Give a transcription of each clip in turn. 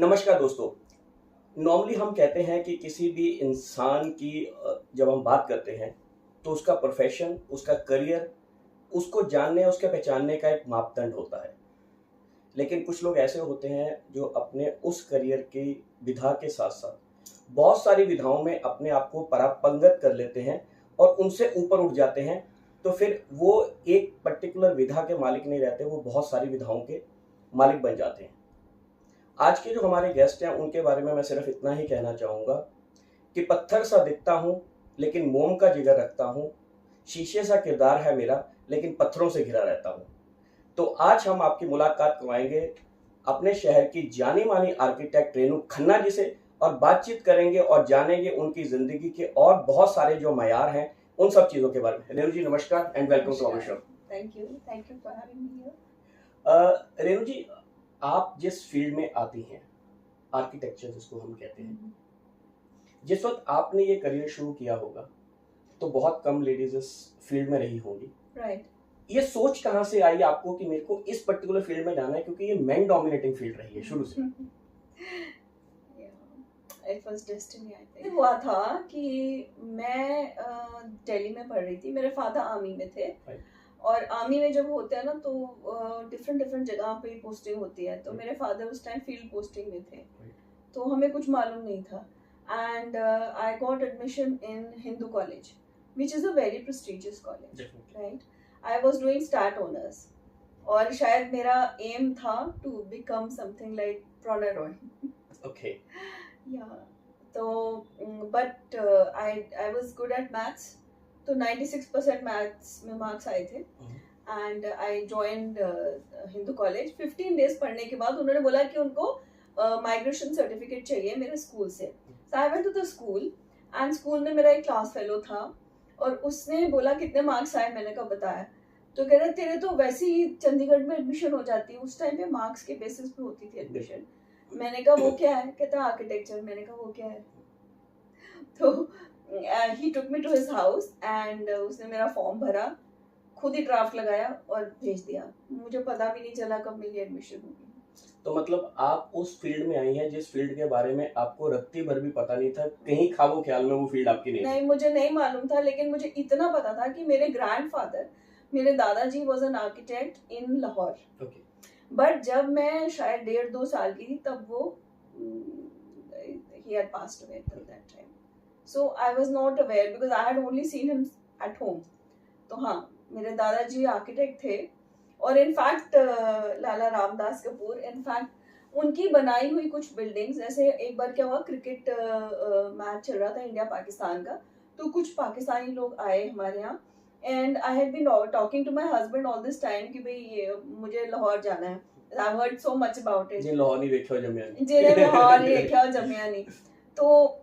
नमस्कार दोस्तों। नॉर्मली हम कहते हैं कि किसी भी इंसान की जब हम बात करते हैं तो उसका प्रोफेशन, उसका करियर, उसको जानने, उसके पहचानने का एक मापदंड होता है। लेकिन कुछ लोग ऐसे होते हैं जो अपने उस करियर की विधा के साथ-साथ बहुत सारी विधाओं में अपने आप को परापंगत कर लेते हैं और उनसे ऊपर उठ जाते हैं। तो फिर वो एक पर्टिकुलर विधा के मालिक नहीं रहते, वो बहुत सारी विधाओं के मालिक बन जाते हैं। आज के जो हमारे गेस्ट हैं उनके बारे में मैं सिर्फ इतना ही कहना चाहूँगा कि पत्थर सा दिखता हूँ लेकिन मोम का जिगर रखता हूँ, शीशे सा किरदार है मेरा लेकिन पत्थरों से घिरा रहता हूँ। तो आज हम आपकी मुलाकात करवाएंगे अपने शहर की जानी मानी आर्किटेक्ट रेणु खन्ना जी से और बातचीत करेंगे और जानेंगे उनकी जिंदगी के और बहुत सारे जो मयार हैं उन सब चीज़ों के बारे में। रेणु जी नमस्कार and welcome to our show. Thank you for having me here. Renu ji, आप जिस फील्ड में आती हैं, आर्किटेक्चर जिसको हम कहते हैं, जिस वक्त आपने ये करियर शुरू किया होगा तो बहुत कम लेडीज इस फील्ड में रही होंगी। राइट। ये सोच कहाँ से आई आपको कि मेरे को इस पर्टिकुलर फील्ड में जाना है, क्योंकि ये मेन डोमिनेटिंग फील्ड रही है शुरू से? It was destiny I think. हुआ था कि मैं दिल्ली में पढ़ रही थी, मेरे फादर आर्मी में थे। और आर्मी में जब होते हैं ना तो डिफरेंट जगह पे पोस्टिंग होती है, तो मेरे फादर उस टाइम फील्ड पोस्टिंग में थे, तो हमें कुछ मालूम नहीं था। And I got admission in Hindu College which is a very prestigious college, right. I was doing start honours और शायद मेरा एम था to become something like Pranoy Roy. Okay. या तो but I was good at maths, तो 96% मैथ्स में marks आए थे। And I joined Hindu College. 15 days पढ़ने के बाद उन्होंने बोला कि उनको माइग्रेशन सर्टिफिकेट चाहिए मेरे स्कूल से। So I went to the school and school में मेरा एक क्लास फेलो था और उसने बोला कितने मार्क्स आए, मैंने कहा बताया। तो कह रहे तेरे तो वैसे ही चंडीगढ़ में एडमिशन हो जाती है, उस टाइम पे मार्क्स के बेसिस पे होती थी एडमिशन। मैंने कहा वो क्या है, कहता आर्किटेक्चर। मैंने कहा वो क्या है। तो he took me to his house and उसने मेरा फॉर्म भरा, खुद ही ड्राफ्ट लगाया और भेज दिया। मुझे पता भी नहीं चला कब मेरी एडमिशन होगी। तो मतलब आप उस फील्ड में आई हैं जिस फील्ड के बारे में आपको रत्ती भर भी पता नहीं था, कहीं ख्वाबो ख्याल में वो फील्ड आपकी नहीं? मुझे नहीं मालूम था, लेकिन मुझे इतना पता था कि मेरे ग्रैंडफादर, मेरे दादाजी was an architect in Lahore. Okay. But जब मैं शायद 1.5-2 साल की थी तब वो he had passed away till that time. So I was not aware because I had only seen him at home. तो हाँ, मेरे दादाजी आर्किटेक्ट थे और इनफैक्ट लाला रामदास कपूर, इनफैक्ट उनकी बनाई हुई कुछ बिल्डिंग्स, जैसे एक बार क्या हुआ, क्रिकेट मैच चल रहा था इंडिया पाकिस्तान का, तो कुछ पाकिस्तानी लोग आए हमारे यहाँ and I had been talking to my husband all this time कि भाई मुझे लाहौर जाना है। I've heard so much about it. जी लाहौर नहीं देखा जमिया नहीं। जी लाहौर नहीं देखा जमिया नहीं। तो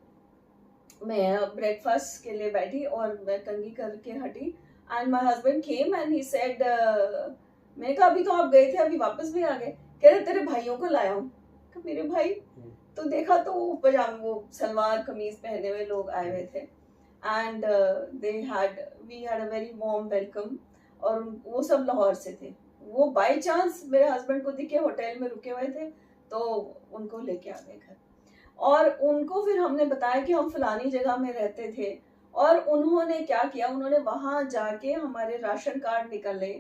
मैं ब्रेकफास्ट के लिए बैठी और मैं कंघी करके हटी and my husband came and he said, मैंने कहा अभी तो आप गए थे, अभी वापस भी आ गए। कह रहे तेरे भाइयों को लाया हूँ। कहा मेरे भाई? तो देखा तो वो पजामा, वो सलवार कमीज पहने हुए लोग आए हुए थे and we had a very warm welcome और वो सब लाहौर से थे। वो बाय चांस मेरे हस्बैंड को दिखे, होटल में रुके हुए थे, तो उनको लेके आ गए घर। और उनको फिर हमने बताया कि हम फलानी जगह में रहते थे और उन्होंने क्या किया, उन्होंने वहां जाके हमारे राशन कार्ड निकाले,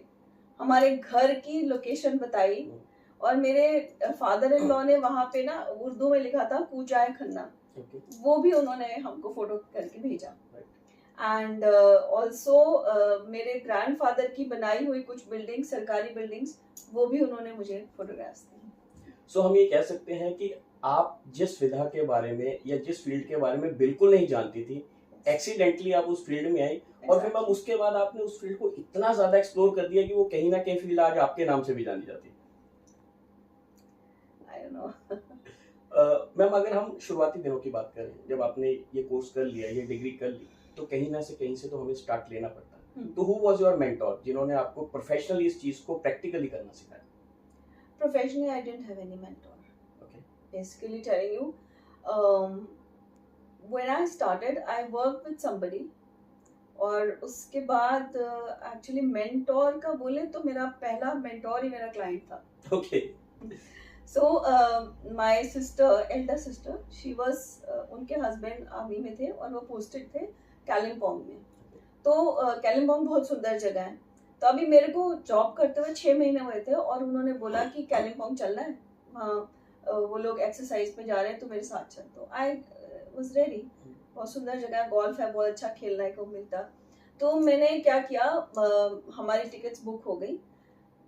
हमारे घर की लोकेशन बताई और मेरे फादर इन लॉ ने वहां पे ना उर्दू में लिखा था कूचाए खन्ना, वो भी उन्होंने हमको फोटो करके भेजा। एंड ऑल्सो मेरे ग्रैंडफादर की बनाई हुई कुछ बिल्डिंग, सरकारी बिल्डिंग्स, वो भी उन्होंने मुझे फोटोग्राफ्स दी। सो हम ये कह सकते हैं कि आप जिस विधा के बारे में या जिस फील्ड के बारे में बिल्कुल नहीं जानती थी, एक्सीडेंटली आप उस फील्ड में आई और फिर मैम उसके बाद आपने उस फील्ड को इतना ज्यादा एक्सप्लोर कर दिया कि वो कहीं ना कहीं फील्ड आज आपके नाम से भी जानी जाती है। I don't know. मैम अगर हम शुरुआती दिनों की बात करें, जब आपने ये कोर्स कर लिया, ये डिग्री कर ली, तो कहीं से तो हमें स्टार्ट लेना पड़ता है। तो हु वाज योर मेंटोर जिन्होंने आपको प्रोफेशनली इस चीज को प्रैक्टिकली करना सिखाया? Professionally, I didn't have any mentor. Okay. Basically telling you, when I started, I worked with somebody. और उसके बाद एक्चुअली मेंटोर का बोले तो मेरा पहला मेंटोर ही मेरा क्लाइंट था। Okay. So my sister, Elder sister, she was, उनके हस्बैंड आर्मी में थे और वो पोस्टेड थे कालिम्पोंग में। तो कालिम्पोंग बहुत सुंदर जगह है। तो अभी मेरे को जॉब करते हुए 6 महीने हुए थे और उन्होंने बोला कि कालिम्पोंग चलना है, वहाँ वो लोग एक्सरसाइज पे जा रहे हैं तो मेरे साथ चल। तो आई वाज रेडी। बहुत सुंदर जगह है, गोल्फ है, बहुत अच्छा खेलने को मिलता। तो मैंने क्या किया, हमारी टिकट्स बुक हो गई।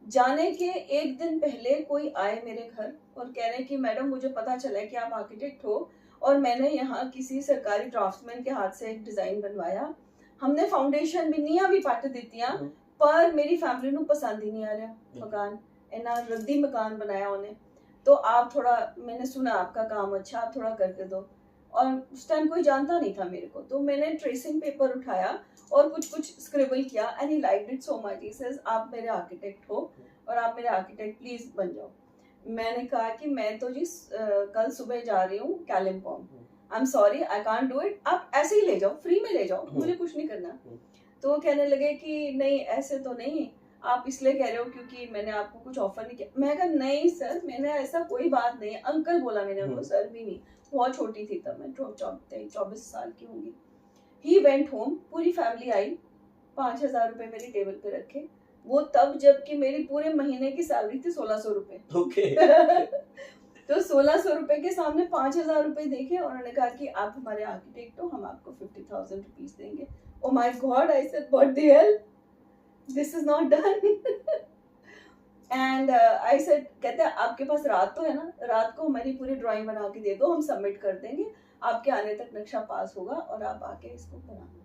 जाने के एक दिन पहले कोई आए मेरे घर और कह रहे हैं कि मैडम मुझे पता चला है कि आप आर्किटेक्ट हो और मैंने यहाँ किसी सरकारी ड्राफ्ट्समैन के हाथ से एक डिजाइन बनवाया, हमने फाउंडेशन भी निया भी पट दित्तियां, पर मेरी फैमिली ਨੂੰ पसंद ही नहीं आ रहा मकान, इन्ना रद्दी मकान बनाया उन्हें। तो आप थोड़ा, मैंने सुना आपका काम अच्छा, आप थोड़ा करके दो। और उस टाइम कोई जानता नहीं था मेरे को, तो मैंने ट्रेसिंग पेपर उठाया और कुछ कुछ स्क्रिबल किया and he liked it so much. He says आप मेरे आर्किटेक्ट हो और आप मेरे आर्किटेक्ट प्लीज बन जाओ। मैंने कहा कि मैं तो जी कल सुबह जा रही हूँ Kalimpong, I am sorry I can't do it, आप ऐसे ही ले जाओ, फ्री में ले जाओ, मुझे कुछ नहीं करना। तो वो कहने लगे कि नहीं ऐसे तो नहीं, आप इसलिए कह रहे हो क्योंकि मैंने आपको कुछ ऑफर नहीं किया। मैं कहा नहीं सर, मैंने ऐसा कोई बात नहीं है, अंकल बोला मैंने उनको, सर भी नहीं, बहुत छोटी थी तब मैं, 24 साल की होंगी। ही वेंट होम, पूरी फैमिली आई, 5,000 रुपए मेरी टेबल पे रखे, वो तब जबकि मेरी पूरे महीने की सैलरी थी 1,600 रुपए। तो 1,600 रुपए के सामने 5,000 रुपए देखे और उन्होंने कहा कि आप हमारे आर्किटेक्ट हो, हम आपको 50,000 रुपीज देंगे। Oh my God, I said, what the hell? This is not done. And I said, कहते हैं आपके पास रात तो है ना, रात को हमारी पूरी ड्राइंग बना के दे दो, हम सबमिट कर देंगे, आपके आने तक नक्शा पास होगा और आप आके इसको बनाना।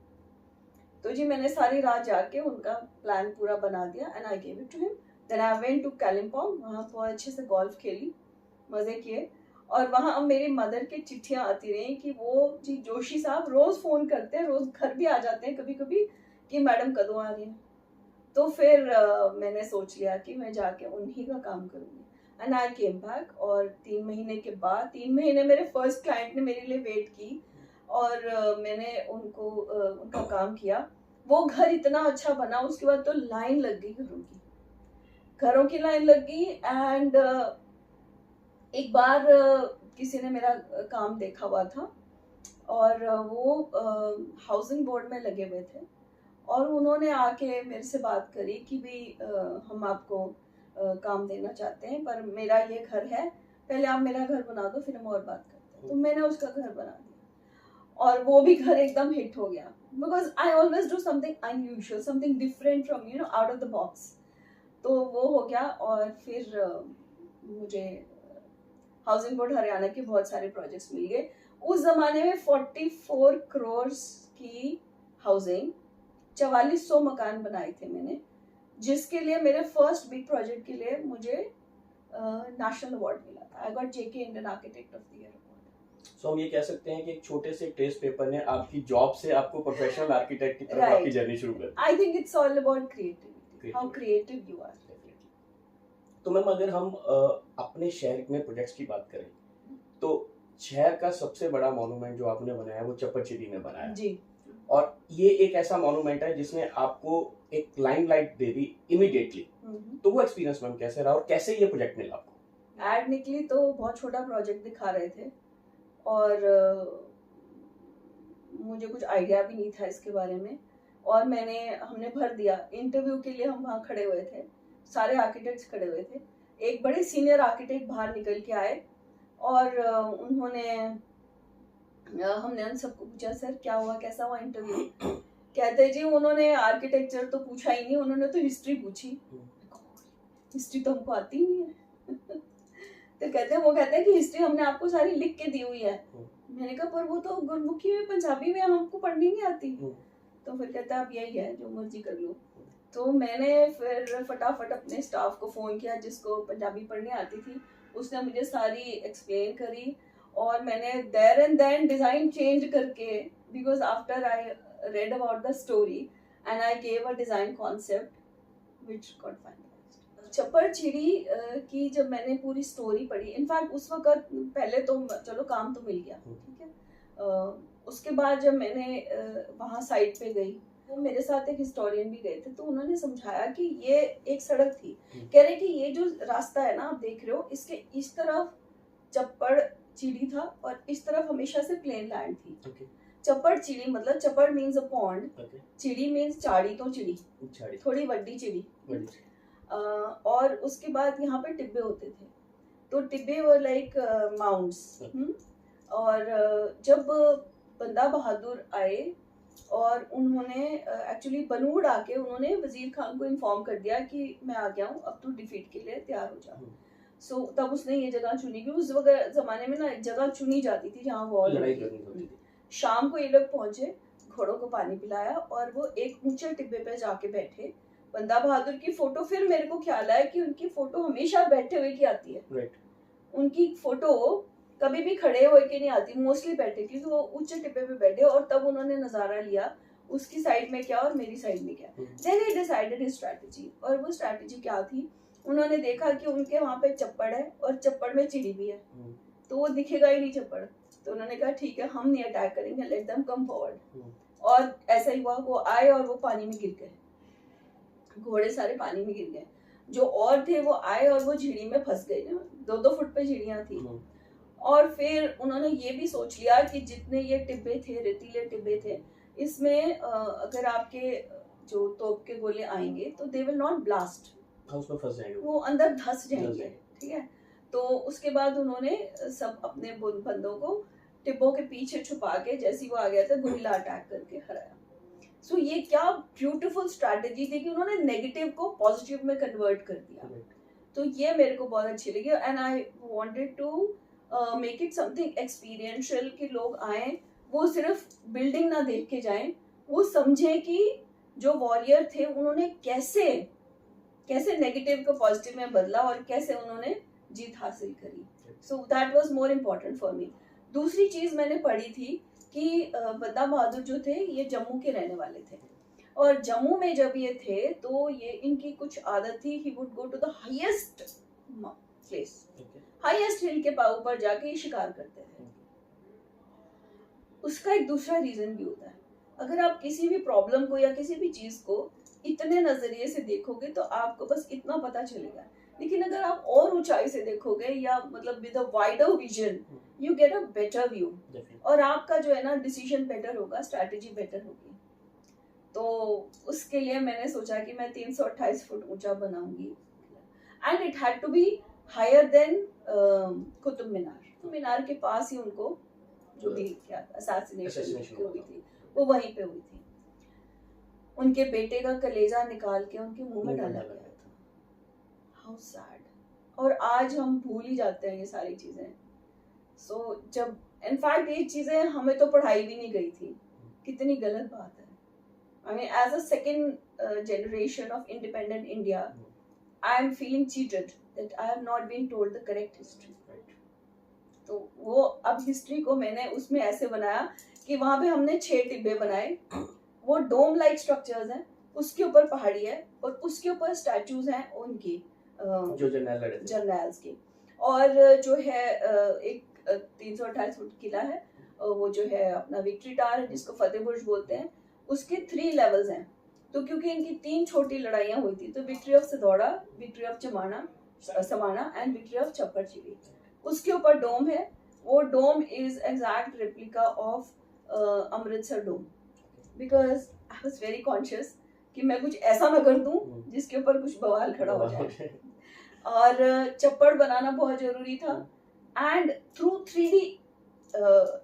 तो जी मैंने सारी रात जाके उनका प्लान पूरा बना दिया and I gave it to him. Then I went to Kalimpong, वहाँ बहुत अच्छे से गोल्फ खेली, मजे किए। और वहाँ मेरी मदर की चिट्ठियाँ आती रही कि वो जी जोशी साहब रोज फोन करते हैं, रोज घर भी आ जाते हैं कभी कभी कि मैडम कदों आ रही हैं। तो फिर मैंने सोच लिया कि मैं जाके उन्हीं का काम करूँगी एंड आई केम बैक। और 3 महीने के बाद, 3 महीने मेरे फर्स्ट क्लाइंट ने मेरे लिए वेट की और मैंने उनको उनका काम किया। वो घर इतना अच्छा बना, उसके बाद तो लाइन लग गई घरों की लाइन लग गई। एंड एक बार किसी ने मेरा काम देखा हुआ था और वो हाउसिंग बोर्ड में लगे हुए थे और उन्होंने आके मेरे से बात करी कि भी हम आपको काम देना चाहते हैं, पर मेरा ये घर है, पहले आप मेरा घर बना दो फिर हम और बात करते हैं। तो मैंने उसका घर बना दिया और वो भी घर एकदम हिट हो गया, because I always do something unusual, something different from out of the box. तो वो हो गया और फिर मुझे हाउसिंग बोर्ड हरियाणा के बहुत सारे प्रोजेक्ट्स मिल गए। उस जमाने में 44 करोड़ की हाउसिंग, 4400 मकान बनाए थे मैंने, जिसके लिए मेरे फर्स्ट बिग प्रोजेक्ट के लिए मुझे नेशनल अवार्ड मिला था। I got JK Indian architect of the year award. So हम ये कह सकते हैं कि एक छोटे से टेस्ट पेपर ने आपकी जॉब से आपको प्रोफेशनल आर्किटेक्ट की तरफ आपकी जर्नी शुरू कर दी। I think it's all about creativity, how creative you are. तो मैम अगर हम अपने शहर में प्रोजेक्ट्स की बात करें तो शहर का सबसे बड़ा मॉन्यूमेंट जो आपने बनाया वो चप्परचिड़ी में बनाया जी, और ये एक ऐसा मॉन्यूमेंट है जिसने आपको एक लाइमलाइट दे दी इमीडिएटली। तो वो एक्सपीरियंस मैम कैसे रहा और कैसे ये प्रोजेक्ट मिला आपको? एड निकली तो बहुत छोटा प्रोजेक्ट दिखा रहे थे और मुझे कुछ आइडिया भी नहीं था इसके बारे में और हमने भर दिया। इंटरव्यू के लिए हम वहाँ खड़े हुए थे, सारे आर्किटेक्ट्स खड़े हुए थे। एक बड़े सीनियर आर्किटेक्ट बाहर निकल के आए और हमने उन सबको पूछा सर क्या हुआ, कैसा हुआ इंटरव्यू? कहते जी उन्होंने आर्किटेक्चर तो पूछा ही नहीं, उन्होंने तो हिस्ट्री पूछी। हिस्ट्री तो हमको आती ही नहीं है। तो वो कहते हैं कि हिस्ट्री हमने आपको सारी लिख के दी हुई है। मैंने कहा पर वो तो गुरमुखी में, पंजाबी में हमको पढ़नी नहीं आती। तो फिर कहता है अब यही है, जो मर्जी कर लो। तो मैंने फिर फटाफट अपने स्टाफ को फ़ोन किया जिसको पंजाबी पढ़नी आती थी, उसने मुझे सारी एक्सप्लेन करी और मैंने there and then design change करके, because after I read about the story and I gave a design concept which got finalised. Chapparchiri की जब मैंने पूरी स्टोरी पढ़ी, इनफैक्ट उस वक्त पहले तो चलो काम तो मिल गया, ठीक है। उसके बाद जब मैंने वहाँ साइट पे गई वो मेरे साथ एक हिस्टोरियन भी गए थे, तो उन्होंने समझाया कि ये एक सड़क थी, कह रहे कि ये जो रास्ता है ना आप देख रहे हो, इसके इस तरफ चप्पड़ चिड़ी था और इस तरफ हमेशा से प्लेन लैंड थी। चप्पड़ चिड़ी मतलब चप्पड़ मीन्स अ पॉन्ड, चिड़ी मीन्स चाड़ी, तो चिड़ी थोड़ी बड़ी चिड़ी। और उसके बाद यहाँ पे टिब्बे होते थे, तो टिब्बे वर लाइक माउंट्स। और जब बंदा बहादुर आए और उन्होंने एक्चुअली बनूड़ आके उन्होंने वजीर खान को इन्फॉर्म कर दिया कि मैं आ गया हूँ, अब तू डिफीट के लिए तैयार हो जा। सो तब उसने ये जगह चुनी, क्योंकि उस जमाने में ना एक जगह चुनी जाती थी जहाँ वॉर लड़ाई करनी होती थी। शाम को ये लोग पहुंचे, घोड़ों को पानी पिलाया और वो एक ऊंचे टिब्बे पे जाके बैठे। बंदा बहादुर की फोटो, फिर मेरे को ख्याल आया कि उनकी फोटो हमेशा बैठे हुए की आती है। उनकी फोटो कभी भी खड़े हुए के नहीं आती, मोस्टली बैठे, क्योंकि वो ऊंचे टिब्बे पे बैठे और तब उन्होंने नजारा लिया उसकी साइड में क्या और मेरी साइड में क्या। Then he decided his strategy, और वो स्ट्रैटेजी क्या थी, उन्होंने देखा कि उनके वहां पे चप्पड़ है और चप्पड़ में चिड़ी भी है, तो वो दिखेगा ही नहीं चप्पड़, तो उन्होंने कहा ठीक है हम नहीं अटैक करेंगे, लेट देम कम फॉरवर्ड। और ऐसा ही हुआ, वो आए और वो पानी में गिर गए, घोड़े सारे पानी में गिर गए। जो और थे वो आए और वो झीड़ी में फंस गए, 2-2 फुट पे झीड़ियां थी। और फिर उन्होंने ये भी सोच लिया कि जितने ये टिब्बे थे, रेतीले टिब्बे थे, इसमें अगर आपके जो तोप के गोले आएंगे तो दे विल नॉट ब्लास्ट, उसमें फंस जाएंगे, वो अंदर धंस जाएंगे, ठीक है। तो उसके बाद उन्होंने सब अपने बंदों को टिब्बों के पीछे छुपा के, जैसे वो आ गया था, गुरिल्ला अटैक करके हराया। सो ये क्या ब्यूटीफुल स्ट्रैटेजी थी कि उन्होंने नेगेटिव को पॉजिटिव में कन्वर्ट कर दिया। तो ये मेरे को बहुत अच्छी लगी, and I wanted to make it something experiential, कि लोग आए, वो सिर्फ बिल्डिंग ना देख के जाएं, वो समझें कि जो वॉरियर थे उन्होंने कैसे नेगेटिव को पॉजिटिव में बदला और कैसे उन्होंने जीत हासिल करी। सो that was more important for me. दूसरी चीज मैंने पढ़ी थी कि बंदा बहादुर जो थे ये जम्मू के रहने वाले थे, और जम्मू में जब ये थे तो ये इनकी कुछ आदत थी, he would go to the highest place, highest hill के ऊपर जाके ये शिकार करते थे। उसका एक दूसरा रीजन भी होता है, अगर आप किसी भी प्रॉब्लम को या किसी भी चीज को इतने नजरिए से देखोगे तो आपको बस इतना पता चलेगा, लेकिन अगर आप और ऊंचाई से देखोगे या मतलब with a wider vision, you get a better view, और आपका जो है ना डिसीजन बेटर होगा, स्ट्रैटेजी बेटर होगी। तो उसके लिए मैंने सोचा कि मैं 328 फुट ऊंचा बनाऊंगी, and it had to be higher than Qutub Minar. तो मीनार के पास ही उनको जो भी क्या असैसिनेशन हुई थी वो वहीं पे हुई थी। उनके बेटे का कलेजा निकाल के उनके मुंह में डाला गया था। How sad. और आज हम भूल ही जाते हैं ये सारी चीजें। सो जब इनफैक्ट ये चीजें हमें तो पढ़ाई भी नहीं गई थी, कितनी गलत बात है। I mean as a second generation of independent India, I am feeling cheated that I have not been told the correct history. तो वो अब हिस्ट्री को मैंने उसमें ऐसे बनाया कि वहां पे हमने 6 टिब्बे बनाए, वो डोम लाइक स्ट्रक्चर्स हैं, उसके ऊपर पहाड़ी है और उसके ऊपर स्टैचूज हैं उनकी जो जर्नैल्स की। और जो है एक 328 फुट किला है, वो जो है अपना विक्ट्री टावर है जिसको फतेह बुर्ज बोलते हैं, उसके 3 लेवल्स हैं। तो क्योंकि इनकी 3 छोटी लड़ाइयाँ हुई थी, तो victory of Sidaura, victory of Samana and victory of Chappar Chiri, उसके ऊपर डोम है। वो dome is exact replica of Amritsar dome, because I was very conscious कि मैं कुछ ऐसा ना कर दूं जिसके ऊपर कुछ बवाल खड़ा हो जाए। और चप्पड़ बनाना बहुत जरूरी था, and through 3D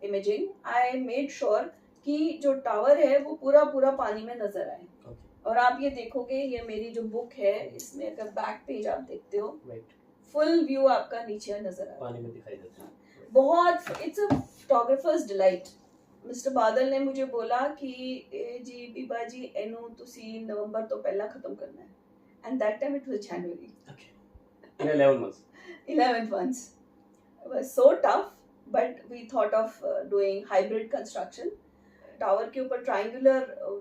imaging I made sure कि जो टावर है वो पूरा पानी में नजर आए। और आप ये देखोगे, ये मेरी जो बुक है इसमें अगर बैक पेज आप देखते हो, फुल व्यू आपका नीचे नजर आ रहा है, पानी में दिखाई देता है। बहुत it's a photographers delight. Mister बादल ने मुझे बोला कि जी बीबा जी एनू तुसी नवंबर तो पहला खत्म करना है, and that time it was January. In 11 months. 11 months. It was so tough, but we thought of doing hybrid construction. Tower के ऊपर triangular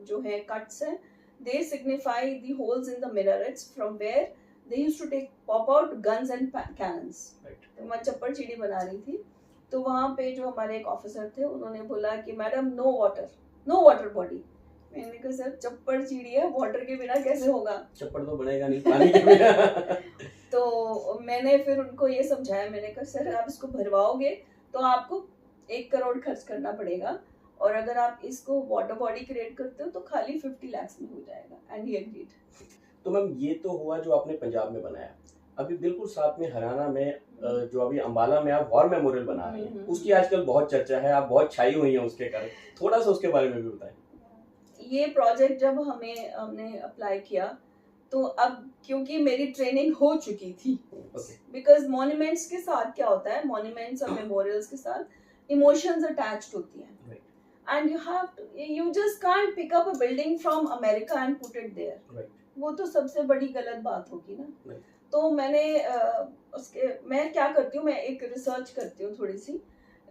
जो है cuts हैं, they signify the holes in the minarets from where they used to pop out guns and cannons. Right. तो मैं चप्पड़ चिड़ी बना रही थी, तो वहाँ पे जो हमारे एक ऑफिसर थे उन्होंने बोला कि मैडम नो वाटर बॉडी, मैंने कहा सर चप्पड़ चिड़ी है, वाटर के बिना कैसे होगा, चप्पड़ तो बनेगा नहीं पानी के बिना। तो मैंने फिर उनको ये समझाया, मैंने कहा सर आप इसको भरवाओगे तो आपको 1 करोड़ खर्च करना पड़ेगा, और अगर आप इसको वाटर बॉडी क्रिएट करते हो तो खाली 50 लाख में हो जाएगा। And he agreed. तो मैम ये तो हुआ जो आपने पंजाब में बनाया, अभी बिल्कुल साथ में हरियाणा में जो अभी अंबाला में आप वॉर मेमोरियल बना रहे हैं, उसकी आजकल बहुत चर्चा है, आप बहुत छाई हुई हैं उसके कारण, थोड़ा सा उसके बारे में भी बताएं। ये प्रोजेक्ट जब हमने अप्लाई किया तो अब क्योंकि मेरी ट्रेनिंग हो चुकी थी, बिकॉज मॉन्यूमेंट्स के साथ क्या होता है, मॉन्यूमेंट्स और मेमोरियल्स के साथ इमोशंस अटैच्ड होती हैं, and you just can't pick up a building from America and put it there, वो तो सबसे बड़ी गलत बात होगी ना। तो मैंने मैं क्या करती हूँ, मैं एक रिसर्च करती हूँ थोड़ी सी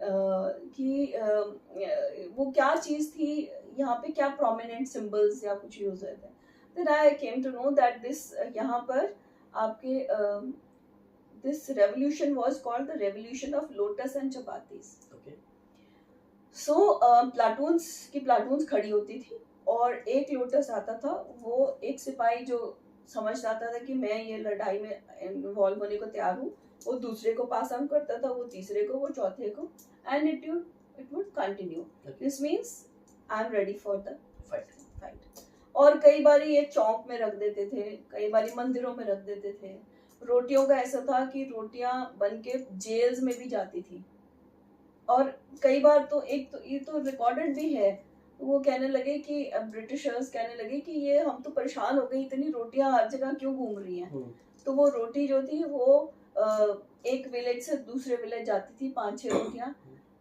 कि वो क्या चीज थी, यहाँ पे क्या प्रोमिनेंट सिंबल्स या कुछ यूज होते हैं। Then I came to know that this यहाँ पर आपके this revolution was called the revolution of lotus and chapatis. Okay. So प्लाटून्स खड़ी होती थी और एक लोटस आता था, वो एक सिपाही जो समझ जाता था कि मैं ये लड़ाई में इन्वॉल्व होने को तैयार हूँ, वो दूसरे को पास ऑन करता था, वो तीसरे को, वो चौथे को, and it would continue. This means I am ready for the fight. और कई बार ये चौक में रख देते थे, कई बार मंदिरों में रख देते थे। रोटियों का ऐसा था कि रोटियां बन के जेल्स में भी जाती थी, और कई बार तो ये तो रिकॉर्डेड भी है, वो कहने लगे कि ब्रिटिशर्स कहने लगे कि ये हम तो परेशान हो गए, इतनी रोटियां हर जगह क्यों घूम रही हैं। तो वो रोटी जो थी वो एक विलेज से दूसरे विलेज जाती थी, 5-6 रोटियां,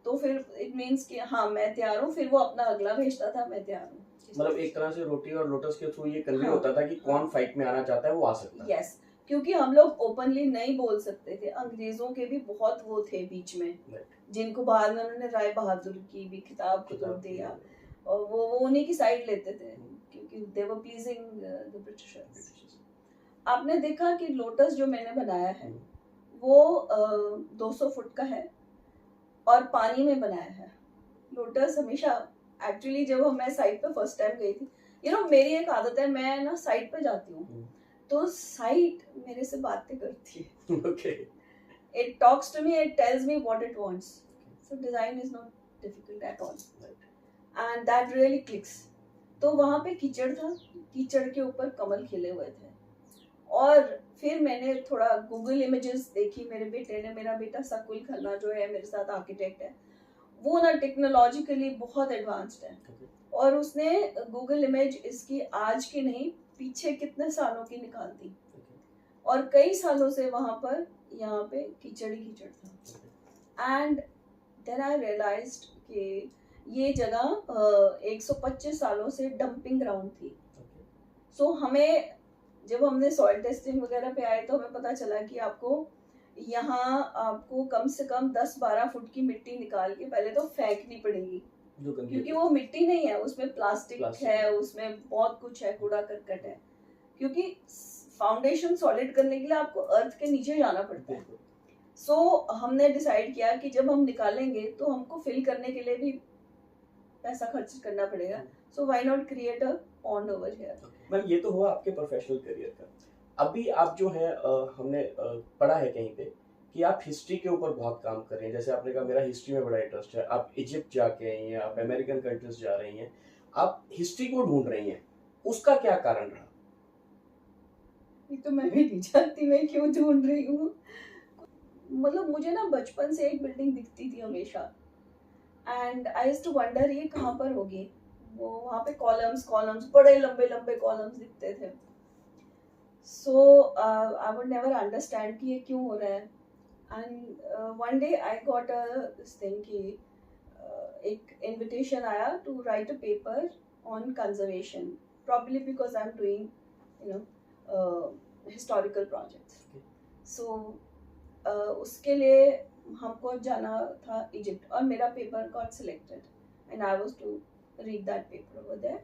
तो फिर इट मीन्स कि हाँ मैं तैयार हूँ, फिर वो अपना अगला भेजता था, मैं तैयार हूँ। मतलब एक तरह से रोटी और लोटस के थ्रू ये कन्वे होता था कि कौन फाइट में आना चाहता है वो आ सकता है। यस, क्योंकि हम लोग ओपनली नहीं बोल सकते थे, अंग्रेजों के भी बहुत वो थे बीच में, जिनको बाद में उन्होंने राय बहादुर की भी खिताब दिया, और वो उन्हीं की साइड लेते थे क्योंकि दे वर प्लीजिंग द ब्रिटिशर्स। आपने देखा कि लोटस जो मैंने बनाया है वो 200 फुट का है और पानी में बनाया है। लोटस हमेशा एक्चुअली जब मैं साइट पे फर्स्ट टाइम गई थी, मेरी एक आदत है, मैं ना साइट पे जाती हूँ तो साइट मेरे से बातें करती है। Okay. It talks to me, it tells me what it wants. So design is not difficult at all. And that really clicks. तो वहाँ पे कीचड़ था, कीचड़ के ऊपर कमल खिले हुए थे, और फिर मैंने थोड़ा गूगल इमेजेस देखी, मेरा बेटा सकुल खन्ना जो है मेरे साथ आर्किटेक्ट है, वो ना टेक्नोलॉजिकली बहुत एडवांस्ड है, और उसने गूगल इमेज इसकी आज की नहीं पीछे कितने सालों की निकाल दी, और कई सालों से वहां पर यहाँ पे कीचड़ ही कीचड़ था। एंड देन आई रियलाइज्ड कि ये जगह 125 सालों से डंपिंग ग्राउंड थी। सो हमें जब हमने सॉइल टेस्टिंग वगैरह पे आए तो हमें पता चला कि आपको कम से कम 10-12 फुट की मिट्टी निकाल के पहले तो फेंकनी पड़ेगी, क्योंकि वो मिट्टी नहीं है, उसमें प्लास्टिक है, उसमें बहुत कुछ है, कूड़ा करकट है, क्योंकि फाउंडेशन सॉलिड करने के लिए आपको अर्थ के नीचे जाना पड़ता है। सो हमने डिसाइड किया कि जब हम निकालेंगे तो हमको फिल करने के लिए भी पैसा खर्च करना पड़ेगा, so why not create a pond over here. Ma'am ये तो हुआ आपके प्रोफेशनल करियर का। अभी आप जो है हमने पढ़ा है कहीं पे कि आप हिस्ट्री के ऊपर बहुत काम कर रहे हैं, जैसे आपने कहा मेरा हिस्ट्री में बड़ा इंटरेस्ट है, आप इजिप्ट जाके आई हैं, आप अमेरिकन कंट्रीज जा रही हैं, आप हिस्ट्री को ढूंढ रही हैं, उसका क्या कारण रहा? ये तो मैं भी नहीं जानती मैं क्यों ढूंढ रही हूँ। मतलब मुझे ना बचपन से एक बिल्डिंग दिखती थी हमेशा, and I used to wonder ये कहाँ पर होगी। वो वहाँ पे कॉलम्स बड़े लंबे कॉलम्स दिखते थे। So I would never understand कि ये क्यों हो रहा है। And one day I got this thing कि एक इनविटेशन आया to write a paper on conservation, probably because I am doing historical projects. So उसके लिए हमको जाना था इजिप्ट, और मेरा paper got selected and I was to read that paper over there.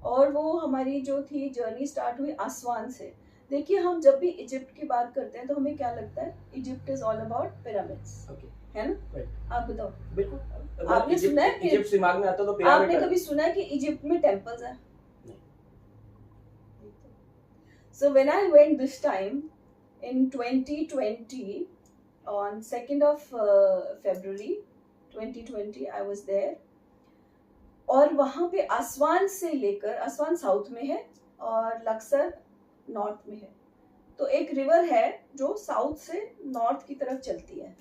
और वो हमारी जो थी जर्नी स्टार्ट हुई आसवान से। देखिए हम जब भी इजिप्ट की बात करते हैं तो हमें क्या लगता है, Egypt is all about pyramids, है ना? आप बताओ। बिल्कुल। आपने सुना है इजिप्ट दिमाग में आता तो आपने कभी सुना है कि इजिप्ट में टेम्पल्स हैं? So when I went this time in 2020 on 2nd of February 2020 I was there. और वहाँ पे आसवान से लेकर, आसवान साउथ में है और लक्सर नॉर्थ में है, तो एक रिवर है जो साउथ से नॉर्थ की तरफ चलती है,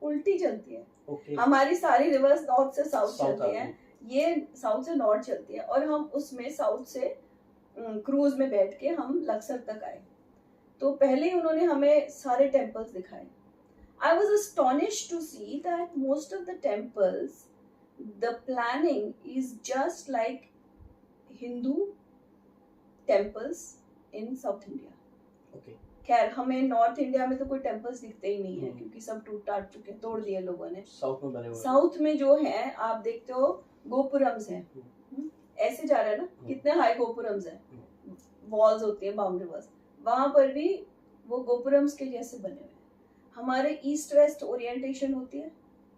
उल्टी चलती है। Okay. हमारी सारी रिवर्स नॉर्थ से साउथ South चलती हैं, ये साउथ से नॉर्थ चलती है, और हम उसमें साउथ से क्रूज में बैठ के हम लक्सर तक आए। तो पहले ही उन्होंने हमें सारे टेम्पल्स दिखाए। I was astonished to see that most of the temples, the planning is just like Hindu temples in South India. Okay. खैर हमें नॉर्थ इंडिया में तो कोई टेम्पल्स दिखते ही नहीं है, क्योंकि सब टूट टाट चुके, तोड़ दिए लोगों ने। साउथ में बने हुए, साउथ में जो है आप देखते हो गोपुरम्स हैं, ऐसे जा रहा है ना, कितने हाई गोपुरम्स हैं, वॉल्स होती है, बाउंड्री वॉल्स, वहां पर भी वो गोपुरम्स के जैसे बने हुए हैं। हमारे ईस्ट वेस्ट ओरिएंटेशन होती है,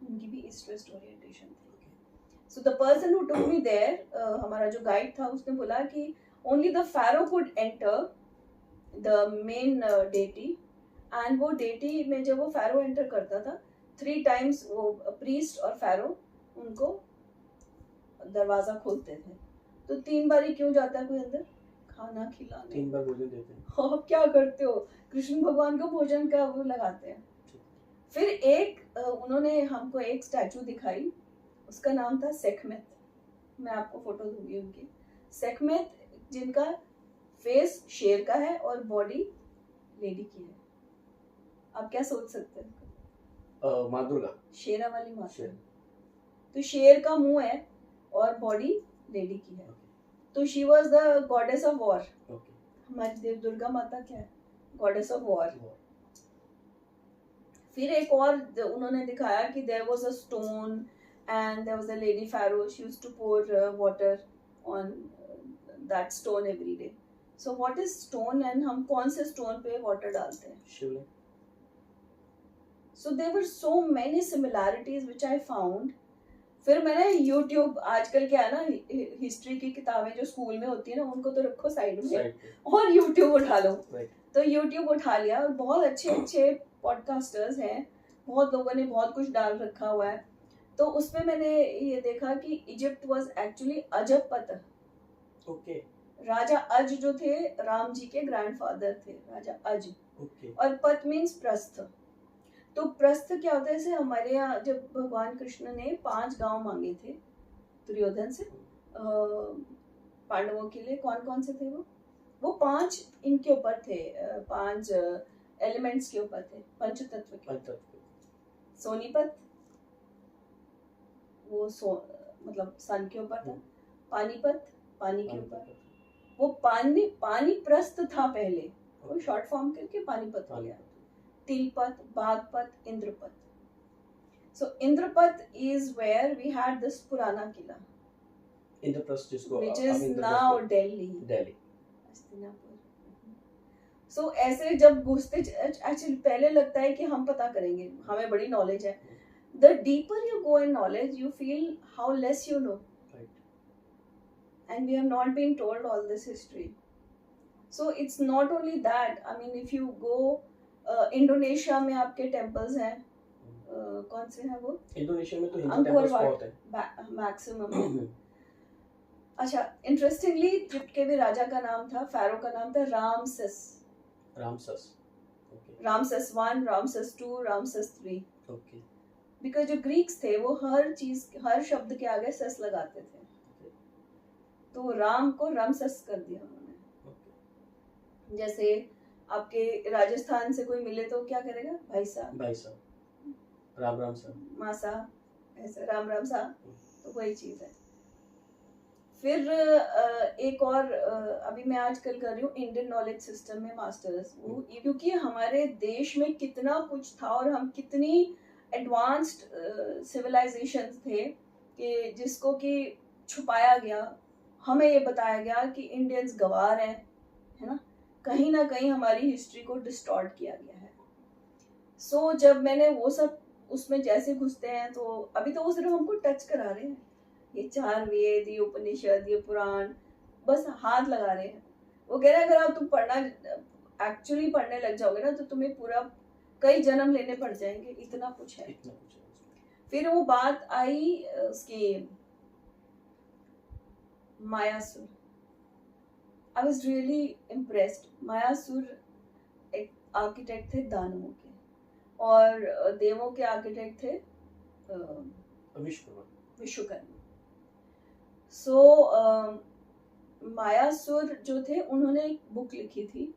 उनकी भी ईस्ट वेस्ट ओरिएंटेशन थी। So the person who took me there, हमारा जो गाइड था, उसने बोला कि only the pharaoh could enter the main deity, and वो डेटी में जब वो फैरो एंटर करता था 3 times वो प्रीस्ट और फैरो उनको दरवाजा खोलते थे। तो 3 बार ही क्यों जाता है कोई अंदर? खाना खिलाने। 3 बार भोजन देते हैं। आप क्या करते हो? कृष्ण भगवान को भोजन का वो लगाते हैं। फिर एक उन्होंने हमको एक स्टैचू दिखाई, उसका नाम था सेखमेत। मैं आपको फोटो दूंगी उनकी। सेखमेत जिनका फेस शेर का है और बॉडी लेडी की है। आप क्या सोच सकते हैं? माँ दुर्गा, शेरा वाली माँ। तो शेर का मुंह है और बॉडी लेडी की है। तो she was the goddess of war. हमारी देव दुर्गा माता क्या है? Goddess of war. फिर एक और उन्होंने दिखाया कि there was a stone and there was a lady pharaoh, she used to pour water on that stone every day. So what is stone, and हम कौन से स्टोन पे वाटर डालते हैं? Shivling. So there were so many similarities which I found. फिर मैंने YouTube, आजकल क्या है ना, हिस्ट्री की किताबें जो स्कूल में होती है ना, उनको तो रखो साइड में और YouTube उठा लो। तो YouTube उठा लिया, और बहुत अच्छे अच्छे पॉडकास्टर्स हैं, बहुत लोगों ने बहुत कुछ डाल रखा हुआ है। तो उसमें मैंने ये देखा कि इजिप्ट वाज एक्चुअली अजपत। ओके। राजा अज जो थे राम जी के ग्रैंडफादर थे, राजा अज। ओके। और पत मीन्स प्रस्थ। तो प्रस्थ क्या होता है? जैसे हमारे यहाँ जब भगवान कृष्ण ने 5 गांव मांगे थे दुर्योधन से पांडवों के लिए, कौन कौन से थे वो 5 इनके ऊपर थे, 5 एलिमेंट्स के ऊपर थे, पंचतत्व के। सोनीपत वो मतलब सन के ऊपर था, पानीपत पानी के ऊपर, वो पानी प्रस्थ था पहले, वो शॉर्ट फॉर्म करके पानीपत हो गया। Tilpat, Baghpat, इंद्रपत। So Indrapat is where we had this पुराना किला, इंद्रप्रस्थ, जिसको which is now Delhi. So ऐसे जब घुसते, एक्चुअली पहले लगता है कि हम पता करेंगे, हमें बड़ी नॉलेज है। The deeper you go in knowledge, you feel how less you know. Right. And we have not been told all this history. So it's not only that. I mean, if you go Indonesia में आपके temples हैं, कौन से हैं वो? Indonesia में तो Hindu temples बहुत हैं मैक्सिमम। अच्छा, इंटरेस्टिंगली इजिप्ट के भी राजा का नाम था, फैरो का नाम था Ramses. Ramses 1, Ramses 2, Ramses 3। Okay. Because जो ग्रीक्स थे वो हर चीज, हर शब्द के आगे सेस लगाते थे, तो राम को रामसेस कर दिया उन्होंने। जैसे आपके राजस्थान से कोई मिले तो क्या करेगा? भाई साहब, राम राम साहब, मासा, ऐसा राम राम साहब, तो वही चीज है। फिर एक और अभी मैं आजकल कर रही हूँ इंडियन नॉलेज सिस्टम में मास्टर्स, वो क्योंकि हमारे देश में कितना कुछ था और हम कितनी एडवांस्ड सिविलाइजेशंस थे कि जिसको कि छुपाया गया। हमें ये बताया गया कि इंडियंस गवार हैं, है ना, कहीं ना कहीं हमारी हिस्ट्री को डिस्टॉर्ट किया गया है। सो जब मैंने वो सब उसमें जैसे घुसते हैं, तो अभी तो वो सिर्फ हमको टच करा रहे हैं, ये 4 वेद, ये उपनिषद, ये पुराण, बस हाथ लगा रहे हैं। वो कह रहा है अगर आप तुम एक्चुअली पढ़ने लग जाओगे ना तो तुम्हें पूरा कई जन्म लेने पड़ जाएंगे, इतना कुछ है। फिर वो बात आई उसकी Mayasur. I was really impressed. Mayasur एक आर्किटेक्ट थे दानवों के, और देवों के आर्किटेक्ट थे विश्वकर्मा। सो मायासुर जो थे उन्होंने एक बुक लिखी थी